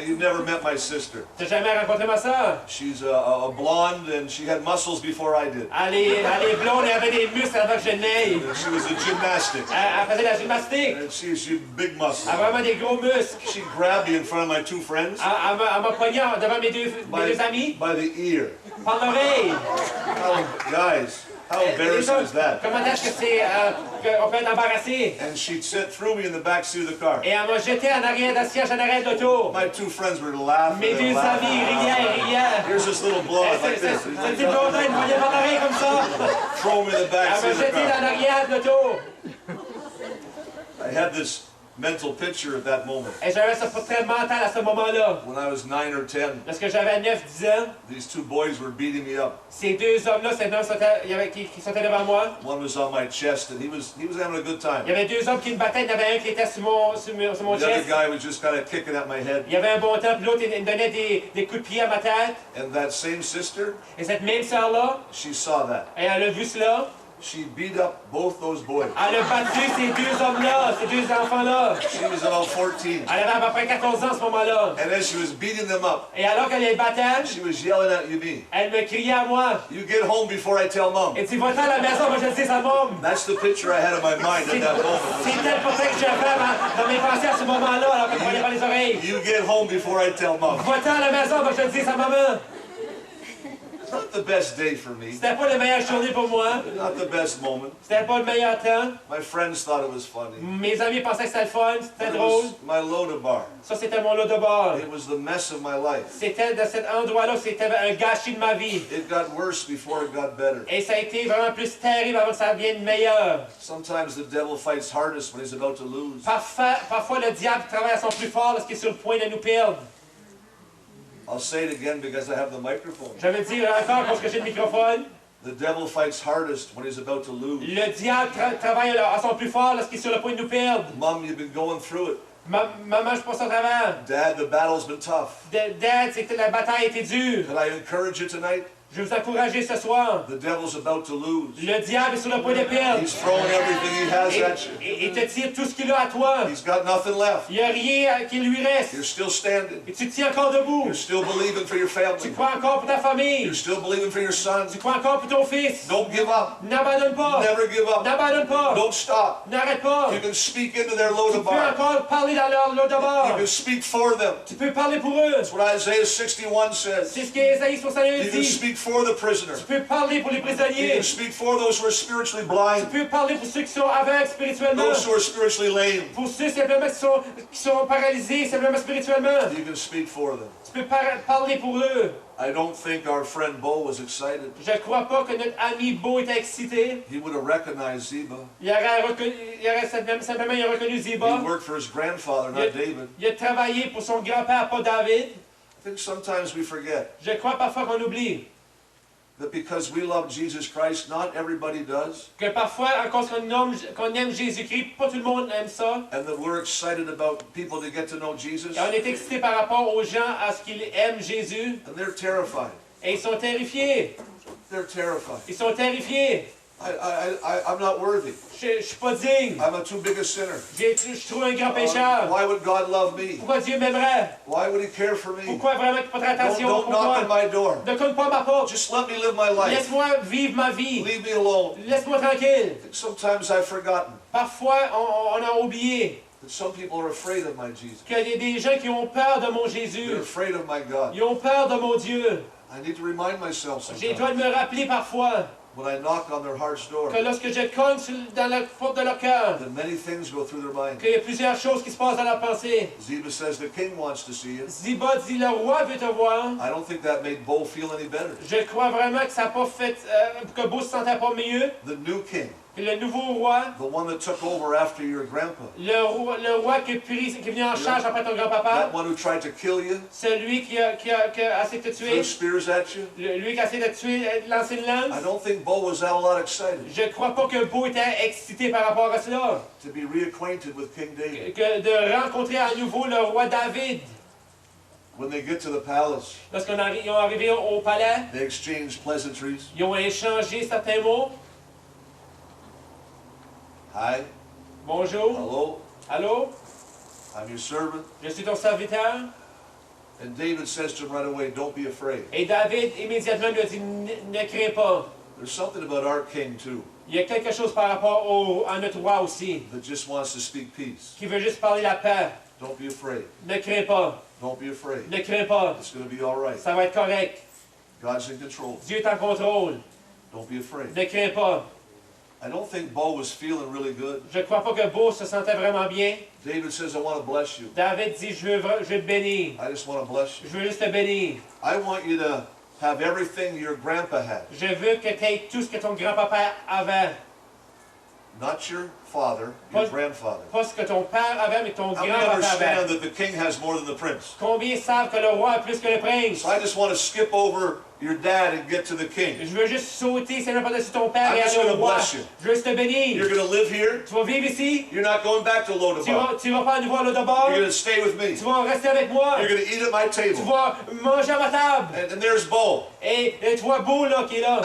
S4: You never met my sister.
S3: T'as jamais rencontré ma sœur?
S4: She's a blonde and she had muscles before I did.
S3: Elle est blonde, elle avait des muscles avant que je n'aie.
S4: She was a gymnastic.
S3: Elle faisait de la gymnastique.
S4: And she had big muscles.
S3: Elle avait vraiment des gros muscles.
S4: She grabbed me in front of my 2 friends
S3: Elle m'a pogné devant mes deux amis
S4: by the ear.
S3: par l'oreille.
S4: Guys, how embarrassing is that?
S3: Comment est-ce que c'est qu'on peut être embarrassé?
S4: And she threw me in the back seat of the car.
S3: Et elle m'a jeté en arrière dans le siège en arrière de l'auto.
S4: My 2 friends were laughing.
S3: Mes 2
S4: and laughing.
S3: amis riaient.
S4: Here's this little blonde like this.
S3: Cette petite blondaine me voyait par l'oreille comme ça.
S4: Throw me in the back
S3: Elle
S4: seat
S3: m'a
S4: of the
S3: jeté
S4: car.
S3: en arrière de l'auto.
S4: I had this mental picture at that moment.
S3: Et j'avais ce portrait mental à ce moment-là.
S4: When I was 9 or 10,
S3: Lorsque j'avais 9-10 ans,
S4: these 2 boys were beating me up.
S3: ces 2 hommes-là, qui sautaient devant moi.
S4: One was on my chest, and he was having a good time.
S3: Il y avait 2 hommes qui me battaient. Il y en avait un qui était sur mon
S4: The other
S3: chest.
S4: guy was just kind of kicking at my head.
S3: Il y avait un bon temps, puis l'autre, il me donnait des coups de pied à ma tête.
S4: And that same sister,
S3: Et cette même sœur-là,
S4: she saw that.
S3: et elle a vu cela.
S4: She beat up both those boys.
S3: Elle a battu ces 2 hommes-là, ces 2 enfants-là.
S4: She was about 14.
S3: Elle avait à peu près 14 ans à ce moment-là.
S4: And as she was beating them up,
S3: Et alors qu'elle les battait,
S4: she was yelling at me.
S3: elle me criait à moi.
S4: You get home before I tell Mom.
S3: Et tu vas-t'en à la maison, moi je le dis à Mom.
S4: That's the picture I had in my mind at that moment.
S3: C'était le portrait que j'avais dans mes pensées à ce moment-là, alors que je voyais par les oreilles.
S4: You get home before I tell Mom.
S3: Va-t'en à la maison, moi je le dis à maman.
S4: Not the best day for me.
S3: C'était pas la meilleure journée pour moi.
S4: Not the best moment.
S3: C'était pas le meilleur temps.
S4: My friends thought it was funny.
S3: Mes amis pensaient que c'était le fun, c'était
S4: It
S3: drôle.
S4: was my Lodabar.
S3: Ça, c'était mon lot de bord.
S4: It was the mess of my life.
S3: C'était de cet endroit-là, c'était un gâchis de ma vie.
S4: It got worse before it got better.
S3: Et ça a été vraiment plus terrible avant que ça devienne meilleur.
S4: Sometimes the devil fights hardest when he's about to lose.
S3: Parfois, le diable travaille à son plus fort lorsqu'il est sur le point de nous perdre.
S4: I'll say it again because I have the microphone.
S3: Je vais le dire encore parce que j'ai le microphone.
S4: The devil fights hardest when he's about to lose.
S3: Le diable travaille à son plus fort lorsqu'il est sur le point de nous perdre.
S4: Mom, you've been going through it.
S3: Maman, je passe au travers.
S4: Dad, the battle's been tough.
S3: Dad, c'est que la bataille était dure.
S4: Can I encourage you tonight?
S3: Je vais vous encourager ce soir.
S4: The devil's about to lose.
S3: Le diable est sur le point de perdre.
S4: He's throwing everything he has at you.
S3: Et te tire tout ce qu'il a à toi.
S4: He's got nothing left.
S3: Il n'y a rien qui lui reste.
S4: You're still standing.
S3: Et tu tiens encore debout.
S4: You're still believing for your
S3: Tu
S4: family.
S3: crois encore pour ta famille.
S4: You're still believing for your son.
S3: Tu crois encore pour ton fils.
S4: Don't give up.
S3: N'abandonne pas.
S4: Never give up.
S3: N'abandonne pas.
S4: Don't stop.
S3: N'arrête pas.
S4: You can speak into their
S3: Tu peux
S4: Lodabar.
S3: encore parler dans leur lot de
S4: You
S3: bord.
S4: can speak for them.
S3: Tu peux parler pour eux.
S4: That's what Isaiah 61 says.
S3: C'est ce qu'Ésaïe 61
S4: You can
S3: dit.
S4: speak for the prisoner.
S3: Tu peux parler pour les
S4: You
S3: prisonniers.
S4: can speak for those who are spiritually
S3: Tu
S4: blind,
S3: peux parler pour ceux qui sont aveugles spirituellement.
S4: those who are spiritually lame.
S3: Pour ceux simplement qui sont paralysés simplement spirituellement.
S4: You can speak for them.
S3: Tu peux parler pour eux.
S4: I don't think our friend Bo was excited.
S3: Je ne crois pas que notre ami Beau était excité.
S4: He would have recognized Ziba.
S3: Il aurait simplement reconnu
S4: He
S3: Ziba.
S4: worked for his grandfather, not David.
S3: Il a travaillé pour son grand-père, pas David.
S4: I think sometimes we forget
S3: Je crois parfois qu'on oublie
S4: that because we love Jesus Christ, not everybody does,
S3: que parfois, à cause qu'on aime Jésus-Christ, pas tout le monde aime ça.
S4: and that we're excited about people to get to know Jesus,
S3: Et on est excité par rapport aux gens à ce qu'ils aiment Jésus.
S4: and they're terrified.
S3: Et ils sont terrifiés.
S4: They're terrified.
S3: Ils sont terrifiés.
S4: I'm not worthy.
S3: Je ne suis pas digne.
S4: I'm a too big a sinner.
S3: Je trouve un grand pécheur.
S4: Why would God love me?
S3: Pourquoi Dieu m'aimerait?
S4: Why would He care for me?
S3: Pourquoi vraiment qu'il ne porterait attention
S4: Don't
S3: pour
S4: knock on
S3: moi?
S4: my door.
S3: Ne cogne pas ma porte.
S4: Just let me live my life.
S3: Laisse-moi vivre ma vie.
S4: Leave me alone.
S3: Laisse-moi tranquille.
S4: Sometimes I've forgotten
S3: Parfois, on a oublié
S4: that some people are afraid of my Jesus.
S3: qu'il y a des gens qui ont peur de mon
S4: They're
S3: Jésus.
S4: afraid of my God.
S3: Ils ont peur de mon Dieu.
S4: I need to remind myself
S3: J'ai dois
S4: sometimes
S3: me rappeler parfois
S4: when I knock on their heart's door
S3: que lorsque je cogne dans la porte de leur cœur,
S4: that many things go through their mind.
S3: qu'il y a plusieurs choses qui se passent dans leur pensée.
S4: Ziba says the king wants to see you.
S3: Ziba dit, le roi veut te voir.
S4: I don't think that made Bo feel any better.
S3: Je crois vraiment que ça n'a pas fait que Beau se sentait pas mieux.
S4: The new king,
S3: Que le nouveau roi,
S4: the one that took over after your grandpa,
S3: le roi qui est venu en charge après ton
S4: that
S3: grand-papa,
S4: one who tried to kill you,
S3: celui qui a essayé de te tuer,
S4: threw spears at you.
S3: lui qui a essayé de te tuer, de lancer une lance.
S4: I don't think Bo was that a lot excited
S3: Je crois pas que Beau était excité par rapport à cela.
S4: to be reacquainted with King David.
S3: Que de rencontrer à nouveau le roi David.
S4: When they get to the palace,
S3: Lorsqu'ils ont arrivé au palais,
S4: they exchange pleasantries.
S3: ils ont échangé certains mots.
S4: Hi,
S3: Bonjour.
S4: hello,
S3: Allô?
S4: I'm your servant.
S3: Je suis ton serviteur.
S4: And David says to him right away, don't be afraid.
S3: Et David immédiatement lui a dit, ne crains pas.
S4: There's something about our king too
S3: Il y a quelque chose par rapport à notre roi aussi,
S4: that just wants to speak peace.
S3: qui veut juste parler la paix.
S4: Don't be afraid.
S3: Ne crains pas.
S4: Don't be afraid.
S3: Ne crains pas.
S4: It's going to be all right.
S3: Ça va être correct.
S4: God's in control.
S3: Dieu est en contrôle.
S4: Don't be afraid.
S3: Ne crains pas.
S4: I don't think Bo was feeling really good.
S3: Je ne crois pas que Beau se sentait vraiment bien.
S4: David says, I want to bless you.
S3: David dit, je veux te bénir.
S4: I just want to bless you.
S3: Je veux juste te bénir.
S4: I want you to have everything your grandpa had.
S3: Je veux que tu aies tout ce que ton grand-papa avait.
S4: Not your father, your
S3: Pas-
S4: grandfather.
S3: Pas ce que ton père avait, mais ton
S4: How many
S3: grand-papa
S4: understand
S3: avait.
S4: that the king has more than the prince?
S3: Combien savent que le roi a plus que le prince?
S4: So I just want to skip over your dad and get to the king.
S3: Je veux juste sauter, c'est par-dessus ton père
S4: I'm
S3: et
S4: just
S3: aller au
S4: gonna
S3: roi.
S4: bless you.
S3: Je veux juste te bénir.
S4: You're going to live here.
S3: Tu vas vivre ici.
S4: You're not going back to Lodabar.
S3: Tu vas pas à nouveau à l'Odabar.
S4: You're going to stay with me.
S3: Tu vas rester avec moi.
S4: You're going to eat at my
S3: Tu
S4: table.
S3: vas manger à ma table.
S4: And there's Bo.
S3: Et tu vois Beau là qui est là.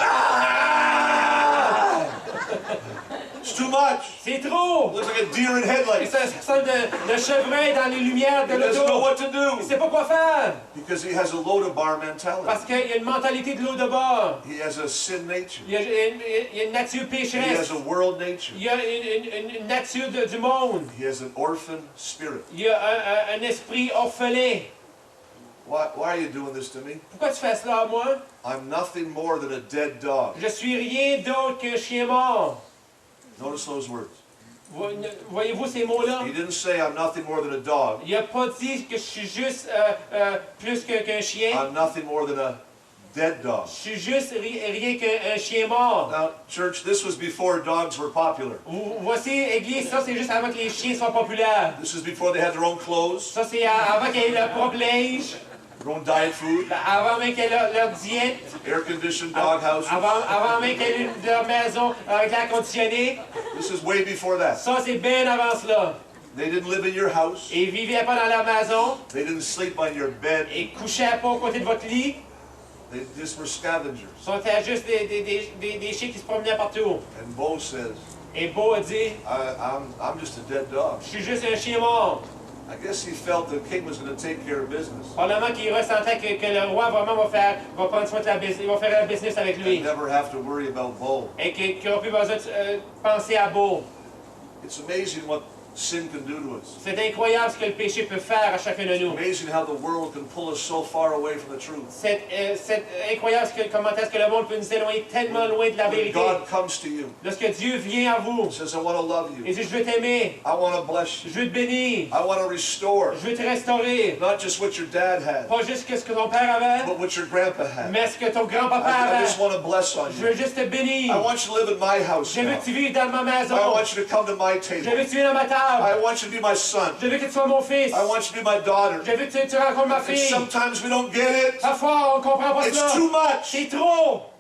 S4: It's too much.
S3: C'est trop.
S4: Looks like a deer in
S3: Et
S4: headlights.
S3: ça ressemble de chevreuil dans les lumières de
S4: He doesn't know
S3: l'auto.
S4: what to
S3: Il
S4: do
S3: sait pas quoi faire.
S4: because he has a Lodabar mentality.
S3: Parce qu'il y a une mentalité de l'Odabar.
S4: He has a sin nature.
S3: Il y a une nature
S4: He
S3: pécheresse.
S4: has a world nature.
S3: Il y a une nature du monde.
S4: He has an orphan spirit.
S3: Il y a un esprit orphelin.
S4: Why are you doing this to me?
S3: Pourquoi tu fais cela à moi?
S4: I'm nothing more than a dead dog.
S3: Je suis rien d'autre qu'un chien mort.
S4: Notice those words.
S3: Voyez-vous ces mots-là?
S4: He didn't say I'm nothing more than a dog.
S3: Il n'a pas dit que je suis juste plus qu'un chien.
S4: I'm nothing more than a dead dog.
S3: Je suis juste rien qu'un chien mort.
S4: Now, church, this was before dogs were popular.
S3: Voici, Église, ça c'est juste avant que les chiens soient populaires.
S4: This is before they had their own clothes.
S3: Ça c'est avant qu'il y ait leur propre linge.
S4: their own diet food,
S3: avant même qu'elle ait leur diète,
S4: air-conditioned doghouse.
S3: avant même qu'elle ait leur maison avec l'air conditionné.
S4: This is way before that.
S3: Ça, c'est bien avant cela.
S4: They didn't live in your house.
S3: Et ils vivaient pas dans leur maison.
S4: They didn't sleep on your bed.
S3: Et couchaient pas au côté de votre lit.
S4: They just were scavengers.
S3: C'était juste des chiens qui se promenaient partout.
S4: And Bo says,
S3: Et Beau a dit,
S4: I'm just a dead dog.
S3: je suis juste un chien mort.
S4: I guess he felt the king was going to take care of business.
S3: Probablement qu'il ressentait que le roi vraiment va prendre soin de la business, il va faire la business avec lui.
S4: And never have to worry about Bo.
S3: Et qu'il n'aura plus besoin de penser à Beau.
S4: It's amazing what sin can do to us.
S3: C'est incroyable ce que le péché peut faire à chacun de nous.
S4: Amazing how the world can pull us so far away from the truth.
S3: C'est incroyable comment est-ce que le monde peut nous éloigner tellement loin de la
S4: When
S3: vérité.
S4: God comes to you,
S3: Lorsque Dieu vient à vous
S4: says, I want to love
S3: et
S4: you.
S3: dit, je veux t'aimer,
S4: I want to bless
S3: je
S4: you.
S3: veux te bénir,
S4: I want to restore.
S3: je veux te restaurer.
S4: Not just what your dad had,
S3: Pas juste ce que ton père avait,
S4: but what your grandpa had.
S3: mais ce que ton grand-papa
S4: I
S3: avait.
S4: just want to bless on
S3: Je veux
S4: you.
S3: juste te bénir.
S4: I want you to live in my house
S3: Je veux
S4: now.
S3: que tu vives dans ma maison.
S4: I want you to come to my
S3: Je veux
S4: table.
S3: que tu viennes à ma table.
S4: I want you to be my son.
S3: Je veux que tu sois mon fils.
S4: I want you to be my daughter.
S3: Je veux que tu rencontres ma
S4: And
S3: fille.
S4: sometimes we don't get it.
S3: Parfois, on ne comprend pas
S4: It's
S3: cela.
S4: too much.
S3: C'est trop.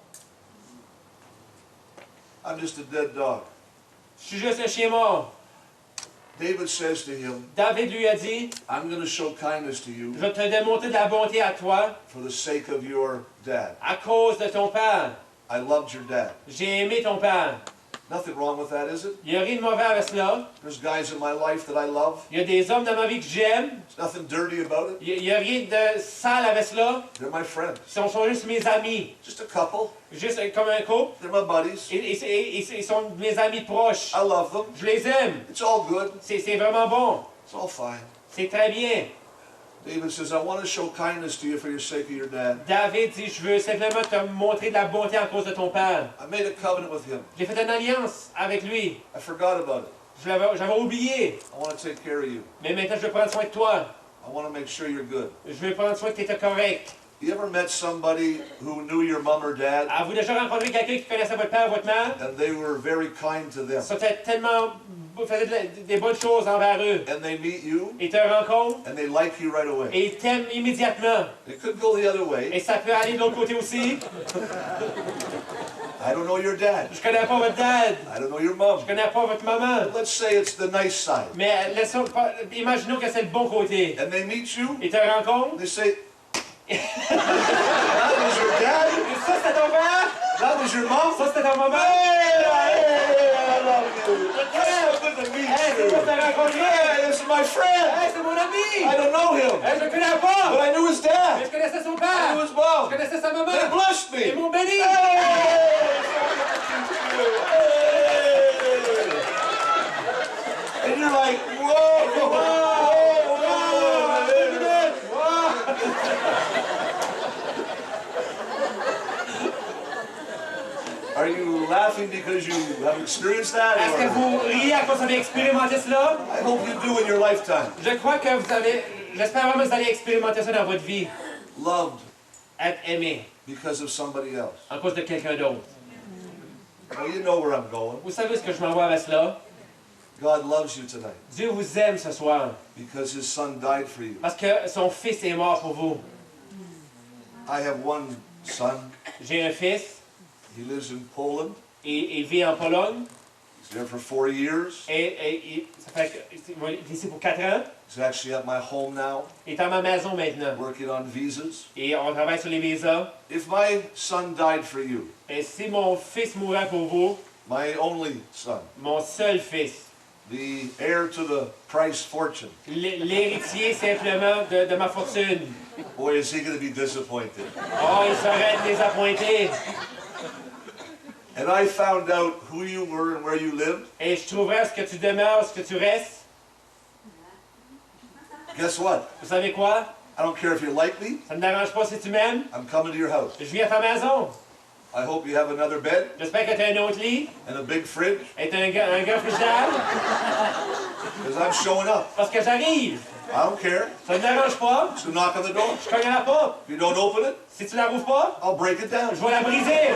S4: I'm just a dead dog.
S3: Je suis juste un chien mort.
S4: David says to him,
S3: David lui a dit,
S4: I'm going to show kindness to you
S3: je vais te démontrer de la bonté à toi
S4: for the sake of your dad.
S3: à cause de ton père.
S4: I loved your dad.
S3: J'ai aimé ton père.
S4: Nothing wrong with that, is it?
S3: Il n'y a rien de mauvais avec cela.
S4: There's guys in my life that I love.
S3: Il y a des hommes dans ma vie que j'aime.
S4: There's nothing dirty about it.
S3: Il n'y a rien de sale avec cela.
S4: They're my friends.
S3: Ils sont juste mes amis.
S4: Just a couple.
S3: Juste comme un couple.
S4: They're my buddies.
S3: Ils sont mes amis proches.
S4: I love them.
S3: Je les aime.
S4: It's all good.
S3: C'est vraiment bon.
S4: It's all fine.
S3: C'est très bien.
S4: David says, I want to show kindness to you for your sake of your dad.
S3: David dit, je veux simplement te montrer de la bonté à cause de ton père.
S4: I made a covenant with him.
S3: J'ai fait une alliance avec lui.
S4: I forgot about it.
S3: J'avais oublié.
S4: I want to take care of you.
S3: Mais maintenant, je veux prendre soin de toi.
S4: I want to make sure you're good.
S3: Je veux prendre soin que tu étais correct.
S4: You ever met somebody who knew your mom or dad
S3: Avez-vous déjà rencontré quelqu'un qui connaissait votre père ou votre mère?
S4: and they were very kind to them?
S3: C'était tellement... faisait des bonnes choses envers eux.
S4: And they meet you
S3: Ils te rencontrent
S4: and they like you right away.
S3: et ils t'aiment immédiatement.
S4: It could go the other way.
S3: Et ça peut aller de l'autre côté aussi.
S4: I don't know your dad.
S3: Je connais pas votre dad.
S4: I don't know your mom.
S3: Je connais pas votre maman.
S4: Let's say it's the nice side.
S3: Mais imaginons que c'est le bon côté.
S4: And they meet you.
S3: Ils te rencontrent.
S4: They say, that was your dad?
S3: Et ça, c'était ton père.
S4: That was your mom?
S3: Ça, c'était ta maman.
S4: Hey, I love you. It's so good to meet
S3: Hey, c'est
S4: you.
S3: moi qui t'ai rencontré.
S4: Hey, this is my friend.
S3: Hey, c'est mon ami.
S4: I don't know him,
S3: Hey, je le connais pas.
S4: but I knew his
S3: Mais
S4: dad.
S3: je connaissais son
S4: I knew
S3: père.
S4: his
S3: Je
S4: mom.
S3: connaissais sa maman.
S4: They blessed
S3: Ils
S4: me.
S3: m'ont béni.
S4: Hey! And you're like, whoa, whoa, Are you laughing because you have experienced that?
S3: Est-ce que
S4: Or
S3: vous riez à cause que vous avez expérimenté cela?
S4: I hope you do in your lifetime.
S3: Je crois que vous avez... J'espère vraiment que vous allez expérimenter ça dans votre vie.
S4: Loved
S3: Être aimé
S4: because of somebody else.
S3: à cause de quelqu'un d'autre.
S4: Well, you know where I'm going.
S3: Vous savez ce que je m'envoie avec cela?
S4: God loves you tonight
S3: Dieu vous aime ce soir
S4: because his son died for you.
S3: parce que son fils est mort pour vous.
S4: I have one son.
S3: J'ai un fils
S4: He lives in Poland.
S3: et il vit en Pologne.
S4: He's there for 4 years.
S3: Ça fait qu'il est ici pour 4 ans.
S4: He's actually at my home now,
S3: Il est à ma maison maintenant.
S4: working on visas.
S3: Et on travaille sur les visas.
S4: If my son died for you,
S3: Et si mon fils mourait pour vous,
S4: my only son,
S3: mon seul fils,
S4: the heir to the Price fortune,
S3: l'héritier simplement de ma fortune,
S4: boy, is he going to be disappointed.
S3: oh, il serait désappointé.
S4: And I found out who you were and where you lived.
S3: Et je trouverais ce que tu demeures, ce que tu restes.
S4: Guess what?
S3: Vous savez quoi?
S4: I don't care if you like me.
S3: Ça ne me dérange pas si tu m'aimes.
S4: I'm coming to your house.
S3: Je viens à ta maison.
S4: I hope you have another bed
S3: J'espère que tu as un autre lit.
S4: and a big fridge
S3: Et tu as un grand frigidaire.
S4: because I'm showing up.
S3: Parce que j'arrive.
S4: I don't care.
S3: Ça ne me dérange pas.
S4: Just knock on the door.
S3: Je cogne à la porte.
S4: If you don't open it,
S3: Si tu la rouvres pas,
S4: I'll break it down.
S3: je vais la briser.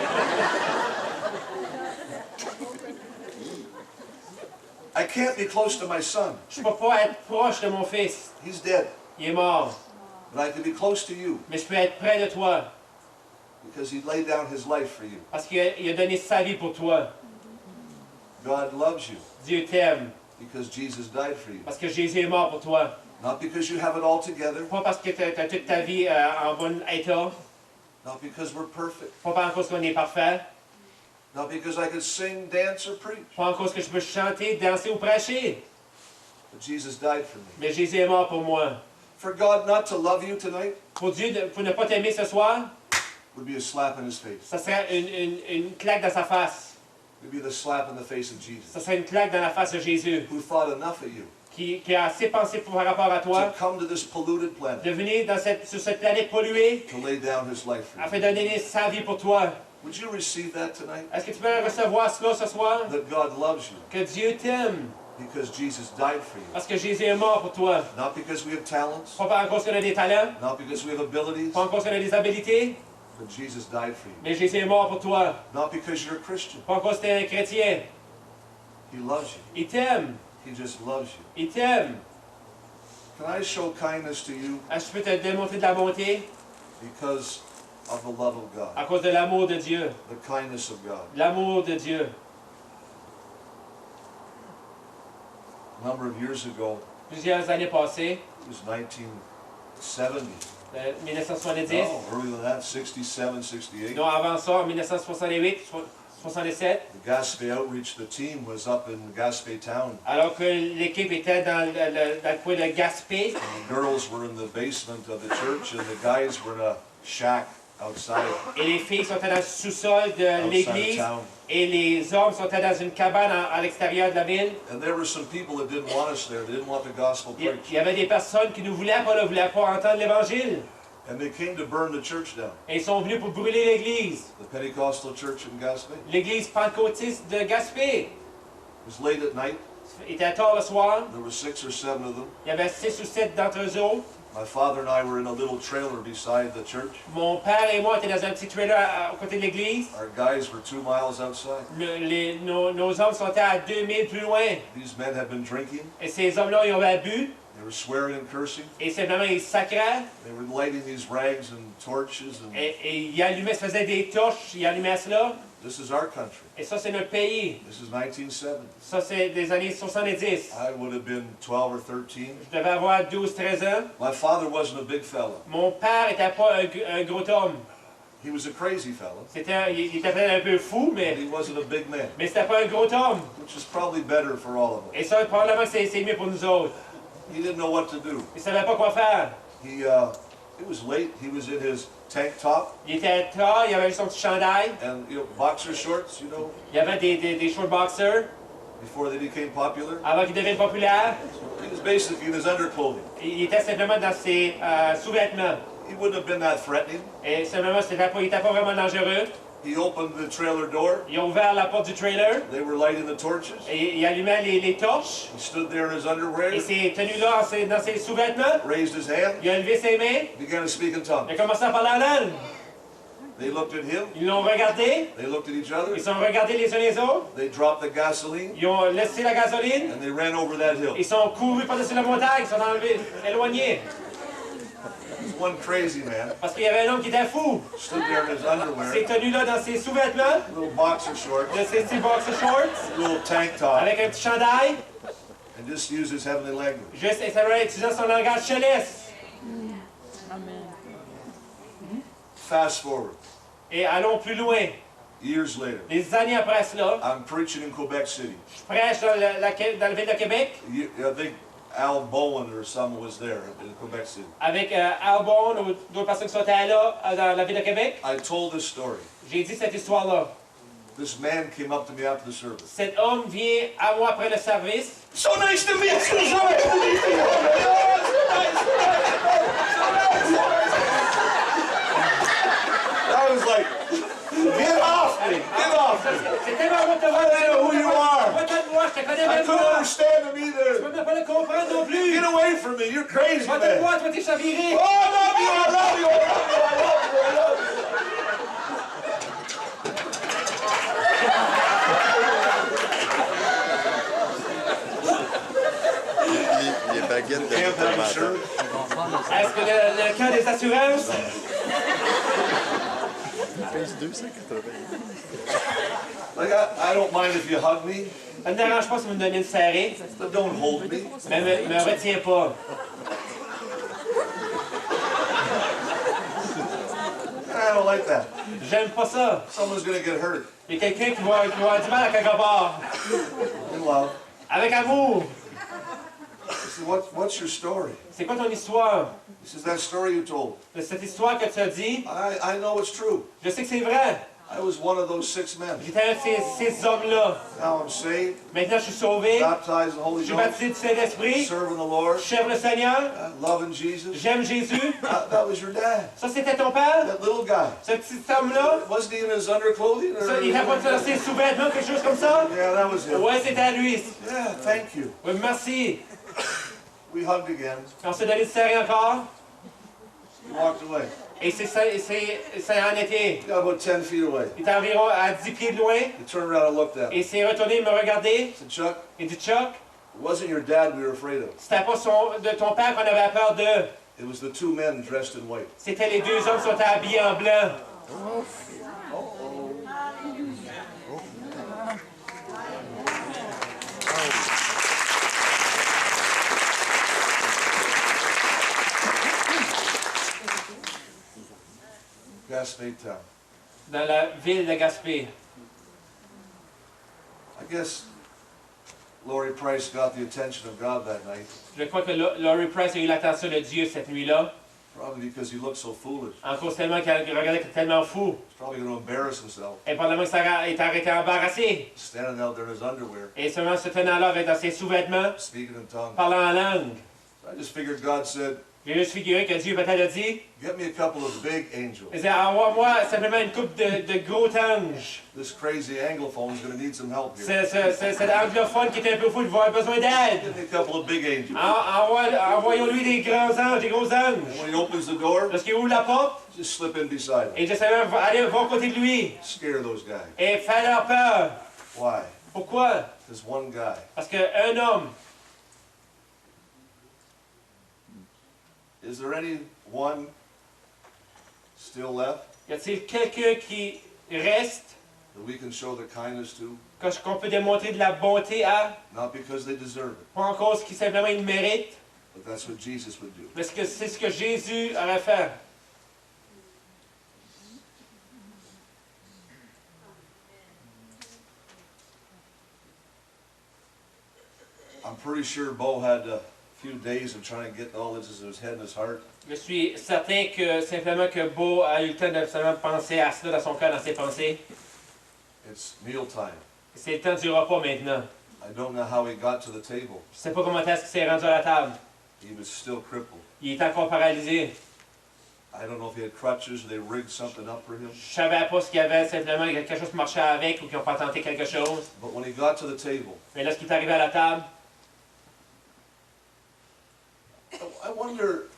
S4: I can't be close to my son.
S3: Je ne peux pas être proche de mon fils.
S4: He's dead.
S3: Il est mort.
S4: But I can be close to you
S3: mais je peux être près de toi
S4: because He laid down His life for you.
S3: parce qu'il a donné sa vie pour toi.
S4: God loves you
S3: Dieu t'aime
S4: because Jesus died for you.
S3: parce que Jésus est mort pour toi.
S4: Not because you have it all together,
S3: Pas parce que tu as toute ta vie en bon état,
S4: not because we're perfect,
S3: pas en cause qu'on est parfait,
S4: not because I can sing, dance, or preach,
S3: pas en cause que je peux chanter, danser ou prêcher.
S4: but Jesus died for me.
S3: Mais Jésus est mort pour moi.
S4: For God not to love you tonight
S3: Pour Dieu, pour ne pas t'aimer ce soir,
S4: would be a slap in His face.
S3: ça serait une claque dans sa face.
S4: It would be the slap in the face of Jesus,
S3: Ça serait une claque dans la face de Jésus,
S4: who thought enough of you
S3: qui a assez pensé par rapport à
S4: to
S3: toi,
S4: come to this polluted planet
S3: de venir sur cette planète polluée,
S4: to lay down His life for you.
S3: afin de donner sa vie pour toi.
S4: Would you receive that tonight?
S3: Est-ce que tu peux recevoir cela ce soir?
S4: That God loves you
S3: Que Dieu t'aime,
S4: because Jesus died for you.
S3: parce que Jésus est mort pour toi.
S4: Not because we have talents,
S3: Pas en cause qu'on a des talents,
S4: not because we have abilities,
S3: pas en cause qu'on a des habilités,
S4: but Jesus died for you.
S3: mais Jésus est mort pour toi.
S4: Not because you're a Christian.
S3: Pas en cause que tu es un chrétien.
S4: He loves you.
S3: Il t'aime,
S4: He just loves you.
S3: il t'aime.
S4: Can I show kindness to you
S3: Est-ce que je peux te démontrer de la bonté
S4: because of the love of God,
S3: à cause de l'amour de Dieu?
S4: the kindness of God?
S3: L'amour de Dieu.
S4: A number of years ago,
S3: Plusieurs années passées,
S4: it was 1970.
S3: 1970,
S4: No, earlier than that, 67, 68.
S3: non avant ça, en 1968, 67,
S4: The Gaspé Outreach, the team was up in Gaspé town.
S3: alors que l'équipe était dans le coin de Gaspé,
S4: And the girls were in the basement of the church, and the guys were in a shack outside
S3: et les filles sont dans le sous-sol de l'église,
S4: town.
S3: et les hommes sont dans une cabane à l'extérieur de la ville.
S4: And there were some people that didn't want us there. They didn't want the gospel
S3: Il
S4: preached.
S3: y avait des personnes qui ne voulaient pas entendre l'évangile.
S4: And they came to burn the church down,
S3: Et ils sont venus pour brûler l'église.
S4: the Pentecostal church in Gaspé.
S3: L'église pentecôtiste de Gaspé.
S4: It was late at night.
S3: Il était tard le soir.
S4: There were 6 or 7 of them.
S3: Il y avait 6 ou 7 d'entre eux autres.
S4: My father and I were in a little trailer beside the church.
S3: Mon père et moi étions dans un petit trailer à côté de l'église.
S4: Our guys were 2 miles outside.
S3: Nos hommes sont à 2000 plus loin.
S4: These men had been drinking.
S3: Et ces hommes-là, ils avaient bu.
S4: They were swearing and cursing.
S3: Et simplement, ils sacraient.
S4: They were lighting these rags and torches. And
S3: Et ils allumaient, se faisaient des torches. Ils allumaient cela.
S4: this is our country.
S3: Et ça, c'est notre pays.
S4: This is 1970.
S3: Ça, c'est des années 70.
S4: I would have been 12 or 13.
S3: Je devais avoir 12, 13 ans.
S4: My father wasn't a big fella.
S3: Mon père n'était pas un gros homme.
S4: He was a crazy fella.
S3: Il était peut-être un peu fou,
S4: But he wasn't a big man,
S3: mais c'était pas un gros homme.
S4: which is probably better for all of us.
S3: Et ça, probablement, c'est mieux pour nous autres.
S4: He didn't know what to do.
S3: Il savait pas quoi faire.
S4: It was late. He was in his tank top
S3: Il était tard, il avait son petit chandail.
S4: and boxer shorts,
S3: Il y avait des short boxers
S4: before they became popular.
S3: avant qu'il devienne populaire.
S4: He was basically in his underclothing.
S3: Il était simplement dans ses sous-vêtements.
S4: He wouldn't have been that threatening.
S3: Et simplement, il n'était pas vraiment dangereux.
S4: He opened the trailer door.
S3: Il a ouvert la porte du trailer
S4: They were lighting the torches.
S3: et il allumait les torches.
S4: He stood there in his underwear,
S3: Et s'est tenu là dans ses sous-vêtements.
S4: raised his hand,
S3: Il a levé ses mains.
S4: began to speak in tongues.
S3: Il a commencé à parler en langue.
S4: They looked at him.
S3: Ils l'ont regardé.
S4: They looked at each other.
S3: Ils sont regardés les uns les autres.
S4: They dropped the gasoline
S3: Ils ont laissé la gasoline.
S4: and they ran over that hill.
S3: Ils sont courus par-dessus la montagne. Ils sont éloignés.
S4: One crazy man
S3: Parce qu'il y avait un homme qui était fou.
S4: stood there in his underwear,
S3: S'est tenu là dans ses sous-vêtements,
S4: little boxer shorts,
S3: de ses petits boxer shorts,
S4: little tank top,
S3: avec un petit chandail,
S4: and just used his heavenly language.
S3: juste et simplement utilisant son langage céleste.
S4: Fast forward,
S3: Et allons plus loin.
S4: years later,
S3: Des années après cela,
S4: I'm preaching in Quebec City.
S3: je prêche dans la ville de Québec
S4: I think Al Bowen or someone was there in Quebec City.
S3: avec Albon ou d'autres personnes qui sont là dans la ville de Québec.
S4: I told this story.
S3: J'ai dit cette histoire-là.
S4: This man came up to me after the service.
S3: Cet homme vient à moi après le service.
S4: So nice to meet you. So nice to meet you. Oh, so nice. I was like, get off me. Get off me.
S3: C'est tellement bon de te voir.
S4: I don't know who you are.
S3: Moi, je te connais
S4: I
S3: même
S4: couldn't
S3: pas.
S4: understand him
S3: Tu
S4: either.
S3: peux même pas le comprendre non plus.
S4: Get away from me. You're crazy,
S3: Va te
S4: man.
S3: voir, toi, t'es chaviré.
S4: Oh, I love you. I love you. I love you. I love you. I love you.
S5: Les baguettes de
S4: Can't have a
S5: tomate.
S4: shirt.
S3: Est-ce que le cas des assurances?
S4: Like, I don't mind if you hug me,
S3: Ça ne me dérange pas si vous me donnez une serrée,
S4: but don't hold me.
S3: mais me retiens pas.
S4: I don't like that.
S3: J'aime pas ça.
S4: Someone's gonna get hurt.
S3: Il y a quelqu'un qui va avoir du mal à quelque part.
S4: In love.
S3: Avec amour.
S4: He said, what's your story?
S3: C'est quoi ton histoire?
S4: He says, that story you told.
S3: Cette histoire que tu as dit,
S4: I know it's true.
S3: je sais que c'est vrai.
S4: I was one of those 6 men.
S3: J'étais un de ces hommes-là.
S4: Now I'm saved,
S3: Maintenant, je suis sauvé.
S4: baptized in the Holy
S3: Je suis
S4: Ghost,
S3: baptisé du Saint-Esprit.
S4: serving the Lord,
S3: Je sers le Seigneur.
S4: loving Jesus.
S3: J'aime Jésus.
S4: That was your dad.
S3: Ça, c'était ton père?
S4: That little guy.
S3: Ce petit homme-là?
S4: Wasn't he in his underclothing? Or
S3: Ça, il n'a pas dans ses sous-vêtements, quelque chose comme ça?
S4: Yeah, that was him.
S3: Ouais, c'était à lui.
S4: Yeah, thank you.
S3: Oui, merci.
S4: We hugged again.
S3: On s'est donné de serrer encore.
S4: He walked away.
S3: Et c'est en été.
S4: He got about 10 feet away.
S3: Il était environ à 10 pieds de loin.
S4: He turned around and looked at me.
S3: Et il s'est retourné me regarder.
S4: I said, Chuck,
S3: Il dit, Chuck,
S4: it wasn't your dad we were afraid of.
S3: c'était pas de ton père qu'on avait peur de.
S4: It was the 2 men dressed in white.
S3: C'était les 2 hommes qui sont habillés en blanc.
S4: Gaspé town.
S3: Dans la ville de Gaspé.
S4: I guess Laurie Price got the attention of God that night.
S3: Je crois que Laurie Price a eu l'attention de Dieu cette nuit-là.
S4: Probably because he looked so foolish.
S3: En cause tellement qu'il regardait tellement fou.
S4: He's probably going to embarrass himself.
S3: Et probablement qu'il était embarrassé.
S4: Standing out there in his underwear,
S3: Et seulement se tenant là avec dans ses sous-vêtements,
S4: speaking in tongues.
S3: parlant en langue.
S4: I just figured God said,
S3: J'ai juste figuré que Dieu peut-être a dit,
S4: get me a couple of big angels.
S3: il disait, envoie-moi simplement une coupe de gros anges.
S4: This crazy Anglophone is going to need some help here.
S3: Cet anglophone qui est un peu fou, il va avoir besoin d'aide.
S4: Get me a couple of big angels.
S3: Envoyons-lui des grands anges, des gros anges.
S4: And when he opens the door,
S3: Lorsqu'il ouvre la porte,
S4: just slip in beside him.
S3: et je savais aller voir côté de lui.
S4: Scare those guys.
S3: Et faire leur peur.
S4: Why?
S3: Pourquoi?
S4: Because one guy.
S3: Parce qu'un homme,
S4: Is there anyone still left
S3: y a-t-il quelqu'un qui reste,
S4: that we can show the kindness to?
S3: qu'on peut démontrer de la bonté à,
S4: Not because they deserve it,
S3: pas en cause qui simplement il mérite,
S4: but that's what Jesus would do.
S3: parce que c'est ce que Jésus aurait fait.
S4: I'm pretty sure Bo had a few days of trying to get all this in his head and his heart.
S3: Je suis certain que simplement que Beau a eu le temps de seulement penser à cela dans son cœur, dans ses pensées.
S4: It's mealtime.
S3: C'est le temps du repas maintenant.
S4: I don't know how he got to the table.
S3: Je sais pas comment est-ce qu'il s'est rendu à la table.
S4: He was still crippled.
S3: Il est encore paralysé.
S4: I don't know if he had crutches or they rigged something up for him.
S3: Je savais pas ce qu'il y avait, simplement quelque chose qui marchait avec ou qu'ils n'ont pas tenté quelque chose.
S4: But when he got to the table,
S3: Mais lorsqu'il est arrivé à la table,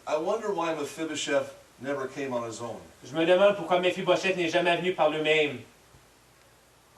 S4: I wonder why Mephibosheth never came on his own.
S3: je me demande pourquoi Méphibosheth n'est jamais venu par lui-même.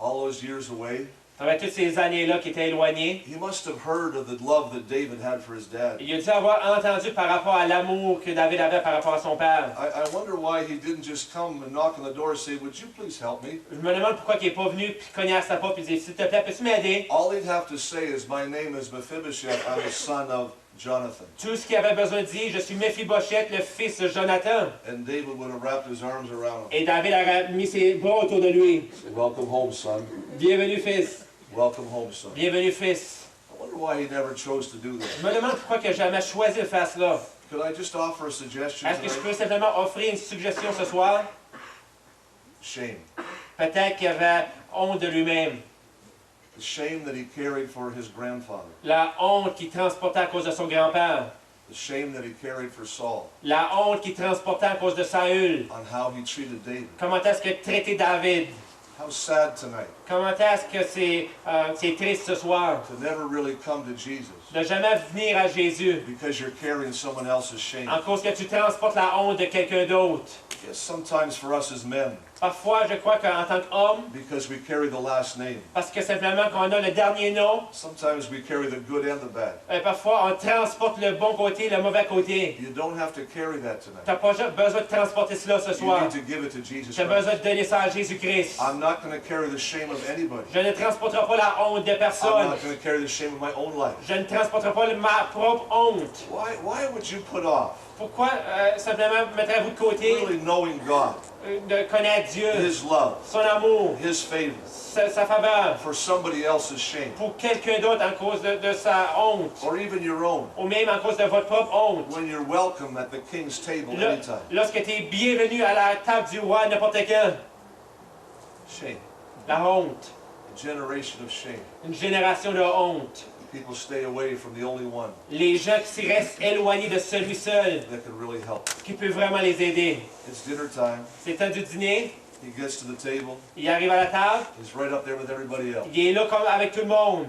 S4: All those years away,
S3: Avec toutes ces années-là qui étaient éloignées,
S4: he must have heard of the love that David had for his dad.
S3: il a dû avoir entendu par rapport à l'amour que David avait par rapport à son père.
S4: I wonder why he didn't just come and knock on the door and say, would you please help me?
S3: Je me demande pourquoi il n'est pas venu puis cogner à sa porte et dire, s'il te plaît, peux-tu m'aider?
S4: All he'd have to say is, my name is Mephibosheth, I'm the son of Jonathan.
S3: Tout ce qu'il avait besoin de dire, je suis Méphibosheth, le fils de Jonathan.
S4: And David would have wrapped his arms around him.
S3: Et David a mis ses bras autour de lui.
S4: Say, welcome home, son.
S3: Bienvenue, fils.
S4: Welcome home, son.
S3: Bienvenue, fils.
S4: I wonder why he never chose to do that.
S3: Je me demande pourquoi il n'a jamais choisi de faire cela.
S4: Could I just offer a suggestion
S3: Est-ce que je
S4: tonight?
S3: peux simplement offrir une suggestion ce soir?
S4: Shame.
S3: Peut-être qu'il avait honte de lui-même.
S4: The shame that he carried for his grandfather.
S3: La honte qu'il transportait à cause de son grand-père.
S4: The shame that he carried for Saul.
S3: La honte qu'il transportait à cause de Saül.
S4: On how he treated David.
S3: Comment est-ce qu'il a traité David?
S4: How sad tonight
S3: Comment est-ce que c'est triste ce soir
S4: to never really come to Jesus
S3: de jamais venir à Jésus
S4: because you're carrying someone else's shame.
S3: en cause que tu transportes la honte de quelqu'un d'autre.
S4: Yes, sometimes for us as men,
S3: Parfois, je crois qu'en tant qu'homme,
S4: because we carry the last name,
S3: parce que simplement qu'on a le dernier nom,
S4: sometimes we carry the good and the bad.
S3: parfois on transporte le bon côté et le mauvais côté.
S4: You don't have to carry that
S3: Tu
S4: tonight.
S3: n'as pas besoin de transporter cela ce
S4: You
S3: soir.
S4: need to give it to Jesus
S3: Tu as
S4: Christ.
S3: besoin de donner ça à Jésus-Christ.
S4: I'm not going to carry the shame of anybody.
S3: Je ne transporterai pas la honte de
S4: I'm
S3: personne.
S4: not going to carry the shame of my own life.
S3: Je ne transporterai pas ma propre honte.
S4: Why would you put off
S3: Pourquoi simplement mettrez-vous de côté
S4: really knowing God,
S3: de connaître Dieu,
S4: His love,
S3: son amour,
S4: His favor,
S3: sa faveur,
S4: for somebody else's shame,
S3: pour quelqu'un d'autre en cause de sa honte,
S4: or even your own,
S3: ou même en cause de votre propre honte?
S4: when you're welcome at the King's table
S3: Là,
S4: anytime?
S3: lorsque tu es bienvenu à la table du roi n'importe quand,
S4: Shame.
S3: la honte,
S4: A generation of shame.
S3: une génération de honte.
S4: People stay away from the only one
S3: Les gens qui restent éloignés de celui seul
S4: that can really help.
S3: qui peut vraiment les aider.
S4: It's dinner time.
S3: C'est temps du dîner,
S4: He gets to the table.
S3: il arrive à la table,
S4: He's right up there with everybody else.
S3: il est là comme avec tout le monde.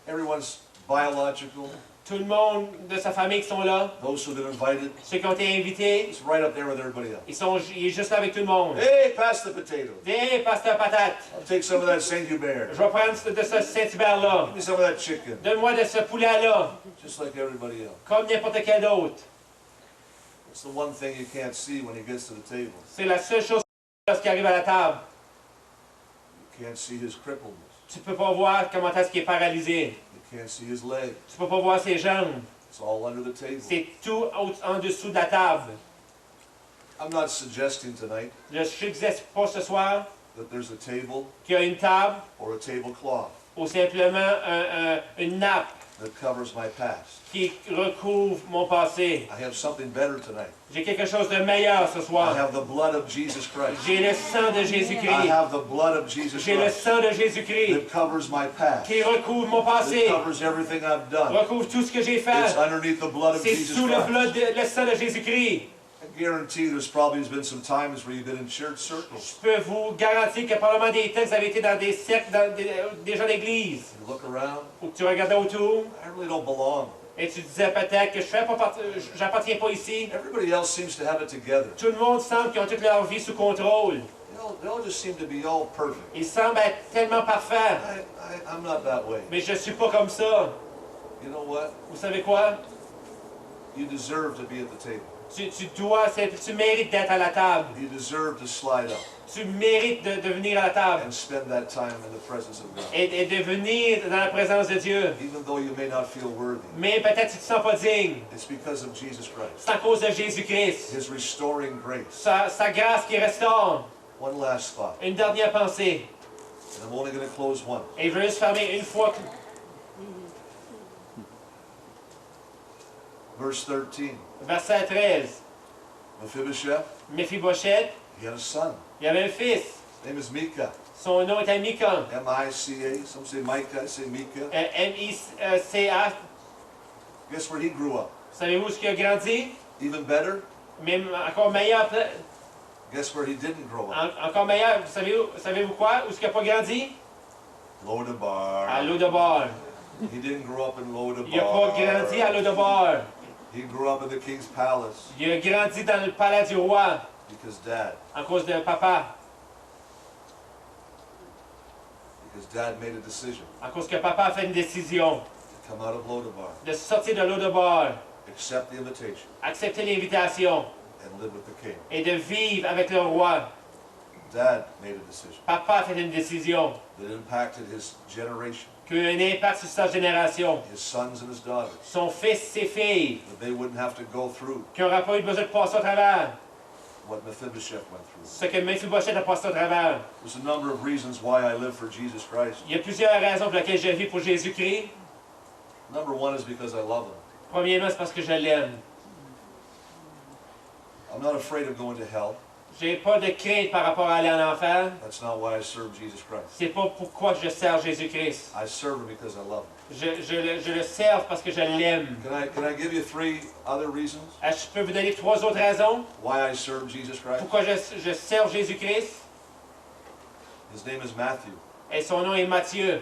S4: Everyone's biological.
S3: Tout le monde de sa famille qui sont là,
S4: Those who've been invited.
S3: ceux qui ont été invités,
S4: He's right up there with everybody else.
S3: il est juste là avec tout le monde.
S4: Hey, pass the potatoes.
S3: Viens, pasteur patate,
S4: I'll take some of that Saint-Hubert.
S3: je vais prendre de ce Saint-Hubert-là.
S4: Give me some of that chicken.
S3: Donne-moi de ce poulet-là,
S4: Just like everybody else.
S3: comme n'importe quel autre.
S4: It's the one thing you can't see when he gets to the table.
S3: C'est la seule chose lorsqu'il arrive à la table.
S4: You can't see his crippledness.
S3: Tu peux pas voir comment est-ce qu'il est paralysé.
S4: You can't see his legs.
S3: Tu peux pas voir ses jambes.
S4: It's all under the table.
S3: C'est tout en dessous de la table.
S4: I'm not suggesting tonight
S3: Je ne suggère pas ce soir
S4: that there's a table
S3: qu'il y a une table
S4: or a tablecloth
S3: ou simplement une nappe
S4: that covers my past.
S3: qui recouvre mon passé.
S4: I have something better tonight.
S3: J'ai quelque chose de meilleur ce
S4: I
S3: soir.
S4: have the blood of Jesus Christ.
S3: J'ai le sang de
S4: I
S3: Jésus-Christ.
S4: have the blood of Jesus
S3: J'ai le
S4: Christ
S3: sang de Jésus-Christ
S4: that covers my past.
S3: qui recouvre mon
S4: That
S3: passé,
S4: covers everything I've done.
S3: recouvre tout ce que j'ai
S4: It's
S3: fait.
S4: underneath the blood of
S3: C'est
S4: Jesus
S3: sous
S4: Christ.
S3: le sang de Jésus-Christ.
S4: I guarantee there's probably been some times where you've been in church circles.
S3: Je peux vous garantir qu'il y a probablement des temps que vous avez été dans des cercles, dans des gens d'église,
S4: You look around,
S3: où tu regardais autour
S4: I really don't belong.
S3: et tu disais peut-être que j'appartiens pas ici.
S4: Everybody else seems to have it together.
S3: Tout le monde semble qu'ils ont toute leur vie sous contrôle.
S4: They all just seem to be all perfect.
S3: Ils semblent être tellement parfaits.
S4: I'm not that way.
S3: Mais je ne suis pas comme ça.
S4: You know what?
S3: Vous savez quoi?
S4: You deserve to be at the table.
S3: Tu mérites d'être à la table.
S4: You deserve to slide up
S3: Tu mérites de venir à la table
S4: and spend that time in the presence of God.
S3: et de venir dans la présence de Dieu.
S4: Even though you may not feel worthy,
S3: Mais peut-être tu ne te sens pas digne.
S4: it's because of Jesus Christ.
S3: C'est à cause de Jésus-Christ.
S4: His restoring grace.
S3: Sa grâce qui restaure.
S4: One last thought,
S3: Une dernière pensée.
S4: and I'm only going to close one.
S3: Et je veux juste fermer une fois.
S4: Verse 13.
S3: Verset 13.
S4: Mephibosheth,
S3: Mephibosheth,
S4: he had a son.
S3: il y avait un fils.
S4: His name is Micah.
S3: Son nom était Micah.
S4: M-I-C-A. Some say Micah, I say Micah.
S3: M-I-C-A.
S4: Guess where he grew up?
S3: Savez-vous où il a grandi?
S4: Even better,
S3: Même encore meilleur.
S4: guess where he didn't grow up?
S3: Encore meilleur. Savez-vous quoi? Où est-ce qu'il n'a pas grandi?
S4: Lodabar.
S3: À Lodabar.
S4: He didn't grow up in Lodabar.
S3: Il n'a pas grandi à Lodabar.
S4: He grew up in the king's palace
S3: Il a grandi dans le palais du roi
S4: because
S3: à cause de papa.
S4: dad made a decision
S3: À cause que papa a fait une décision
S4: to come out of Lodabar,
S3: de sortir de Lodabar,
S4: accept the invitation,
S3: accepter l'invitation
S4: and live with the king.
S3: et de vivre avec le roi.
S4: Dad made a decision
S3: Papa a fait une décision
S4: that impacted his generation,
S3: qui a eu un impact sur sa génération.
S4: his sons and his daughters,
S3: Son fils, ses filles,
S4: that they wouldn't have to go through
S3: qui n'auraient pas eu besoin de passer au travers.
S4: what Mephibosheth went through.
S3: Ce que Mephibosheth a passé au travers.
S4: There's a number of reasons why I live for Jesus Christ.
S3: Il y a plusieurs raisons pour lesquelles je vis pour Jésus-Christ.
S4: Number one is because I love him.
S3: Premièrement, c'est parce que je l'aime.
S4: I'm not afraid of going to hell.
S3: J'ai pas de crainte par rapport à aller en enfer.
S4: That's not why I serve Jesus Christ.
S3: C'est pas pourquoi je sers Jésus-Christ.
S4: I serve him because I love him.
S3: Je le sers parce que je l'aime.
S4: Can I give you 3 other reasons
S3: Je peux vous donner 3 autres raisons
S4: why I serve Jesus Christ?
S3: pourquoi je sers Jésus-Christ.
S4: His name is Matthew.
S3: Et son nom est Matthieu.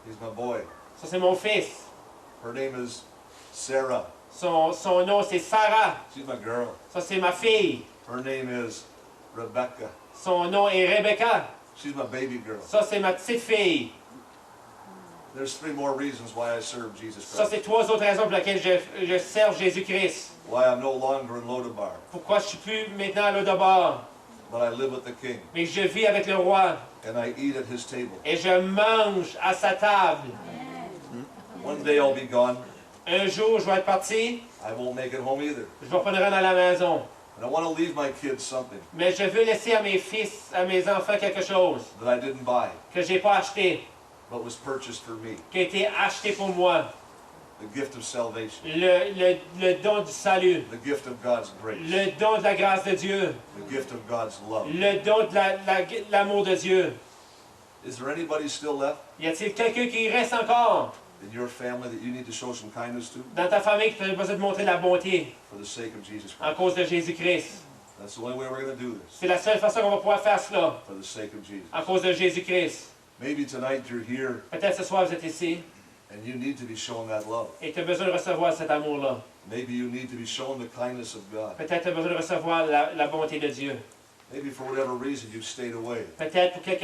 S4: He's my boy.
S3: Ça, c'est mon fils.
S4: Her name is Sarah.
S3: Son nom, c'est Sarah.
S4: She's my girl.
S3: Ça, c'est ma fille.
S4: Her name is Rebecca.
S3: Son nom est Rebecca.
S4: She's my baby girl.
S3: Ça, c'est ma petite fille.
S4: There's 3 more reasons why I serve Jesus
S3: Ça,
S4: Christ.
S3: c'est 3 autres raisons pour lesquelles je sers Jésus-Christ.
S4: Why I'm no longer in Lodabar,
S3: Pourquoi je ne suis plus maintenant à Lodabar,
S4: but I live with the King,
S3: mais je vis avec le roi
S4: and I eat at his table.
S3: et je mange à sa table.
S4: One day I'll be gone.
S3: Un jour, je vais être parti,
S4: I won't make it home either.
S3: je vais pas rentrer dans la maison.
S4: And I want to leave my kids something
S3: Mais je veux laisser à mes fils, à mes enfants quelque chose
S4: that I didn't buy,
S3: que j'ai pas acheté,
S4: but was purchased for me.
S3: qui a été acheté pour moi.
S4: The gift of salvation,
S3: Le don du salut,
S4: the gift of God's grace,
S3: le don de la grâce de Dieu,
S4: the gift of God's love.
S3: le don de l'amour de Dieu.
S4: Is there anybody still left
S3: Y a-t-il quelqu'un qui reste encore
S4: in your family that you need to show some kindness to
S3: dans ta famille qui a besoin de montrer la bonté
S4: for the sake of Jesus
S3: en
S4: Christ?
S3: cause de Jésus-Christ?
S4: That's the only way we're going to do this,
S3: C'est la seule façon qu'on va pouvoir faire cela,
S4: for the sake of Jesus.
S3: en cause de Jésus-Christ.
S4: Maybe tonight you're here
S3: Peut-être ce soir vous êtes ici
S4: and you need to be shown that love.
S3: et tu as besoin de recevoir cet amour-là.
S4: Maybe you need to be shown the kindness of God.
S3: Peut-être tu as besoin de recevoir la bonté de Dieu.
S4: Maybe for whatever reason you've stayed away.
S3: Peut-être pour quelle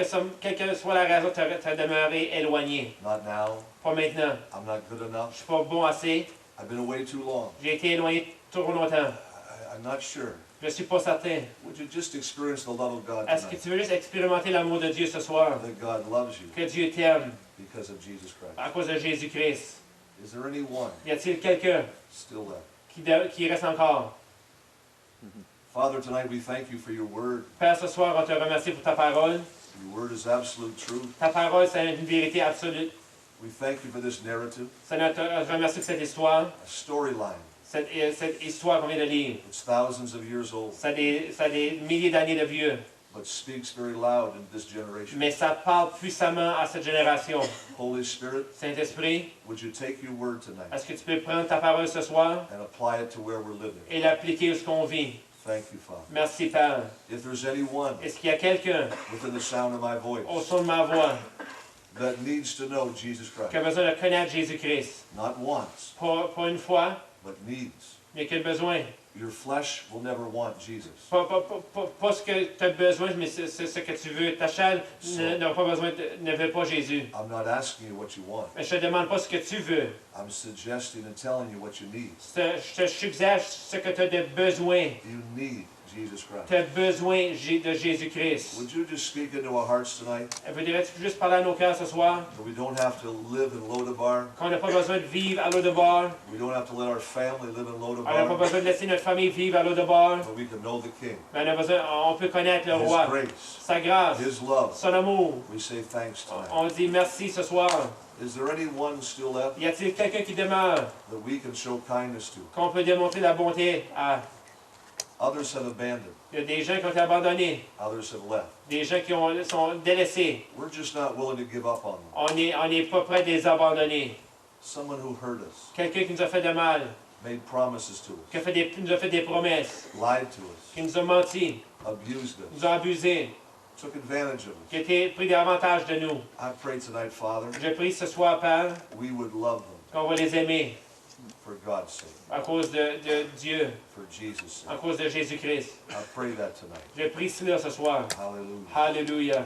S3: que soit la raison tu as demeuré éloigné.
S4: Not now.
S3: Pas maintenant.
S4: I'm not good
S3: Je
S4: enough.
S3: suis pas bon assez.
S4: I've been away too long.
S3: J'ai été éloigné trop longtemps.
S4: I'm not sure.
S3: Je suis pas certain.
S4: Would you just experience the love of God
S3: Est-ce que
S4: tonight?
S3: tu veux juste expérimenter l'amour de Dieu ce soir?
S4: That God loves you
S3: Que Dieu t'aime
S4: because of Jesus Christ.
S3: à cause de Jésus-Christ.
S4: Is there anyone
S3: Y a-t-il quelqu'un
S4: still left?
S3: qui reste encore?
S4: Father, tonight we thank you for your word.
S3: Père, ce soir, on te remercie pour ta parole.
S4: Your word is absolute truth.
S3: Ta parole, c'est une vérité absolue.
S4: We thank you for this narrative,
S3: Seigneur, on te remercie pour cette histoire,
S4: a storyline
S3: cette histoire qu'on vient de lire.
S4: that's thousands of years old,
S3: Ça a des milliers d'années de vieux,
S4: but speaks very loud in this generation.
S3: mais ça parle puissamment à cette génération.
S4: Holy Spirit,
S3: Saint-Esprit,
S4: would you take your word tonight
S3: est-ce que tu peux prendre ta parole ce soir
S4: and apply it to where we're living?
S3: et l'appliquer où ce qu'on vit?
S4: Thank you, Father.
S3: Merci, Père.
S4: If there's anyone
S3: Est-ce qu'il y a quelqu'un
S4: within the sound of my
S3: au
S4: voice
S3: son de ma voix
S4: that needs to know Jesus
S3: qui a
S4: Christ,
S3: besoin de connaître Jésus-Christ?
S4: not once,
S3: Pas une fois,
S4: but needs,
S3: mais qui a besoin.
S4: your flesh will never want Jesus.
S3: Pas ce que tu as besoin, mais c'est ce que tu veux. Ta chair n'a pas besoin, ne veut pas Jésus.
S4: I'm not asking you what you want.
S3: Mais je te demande pas ce que tu veux.
S4: I'm suggesting and telling you what you need.
S3: Je te suggère ce que tu as de besoin.
S4: You need Jesus Christ.
S3: Tu as besoin de Jésus-Christ.
S4: Would you just speak into our hearts tonight?
S3: Voudrais-tu juste parler à nos cœurs ce soir?
S4: That we don't have to live in Lodabar.
S3: Qu'on n'a pas besoin de vivre à Lodabar.
S4: We don't have to let our family live in
S3: On n'a pas
S4: Lodabar.
S3: besoin de laisser notre famille vivre à Lodabar.
S4: But we can know the King,
S3: Mais on peut connaître le
S4: His
S3: roi,
S4: grace,
S3: sa grâce,
S4: His love.
S3: son amour.
S4: We say thanks tonight.
S3: On dit merci ce soir.
S4: Is there anyone still left
S3: Y a-t-il quelqu'un qui demeure,
S4: that we can show kindness to?
S3: qu'on peut démontrer la bonté à?
S4: Others have abandoned.
S3: Il y a des gens qui ont été abandonnés,
S4: Others have left.
S3: des gens qui sont délaissés.
S4: We're just not willing to give up on them.
S3: On n'est pas prêt de les abandonner.
S4: Someone who hurt us,
S3: Quelqu'un qui nous a fait de mal,
S4: made promises to us,
S3: qui nous a fait des promesses,
S4: lied to us,
S3: qui nous a menti,
S4: abused us,
S3: nous a abusés,
S4: took advantage of
S3: qui
S4: us.
S3: a été pris davantage de nous.
S4: I pray tonight, Father,
S3: Je prie ce soir, Père,
S4: we would love them
S3: qu'on va les aimer
S4: for God's sake,
S3: à cause de Dieu,
S4: for Jesus'
S3: à
S4: sake.
S3: cause de Jésus-Christ.
S4: I pray that tonight.
S3: Je prie cela ce soir.
S4: Hallelujah.
S3: Alléluia.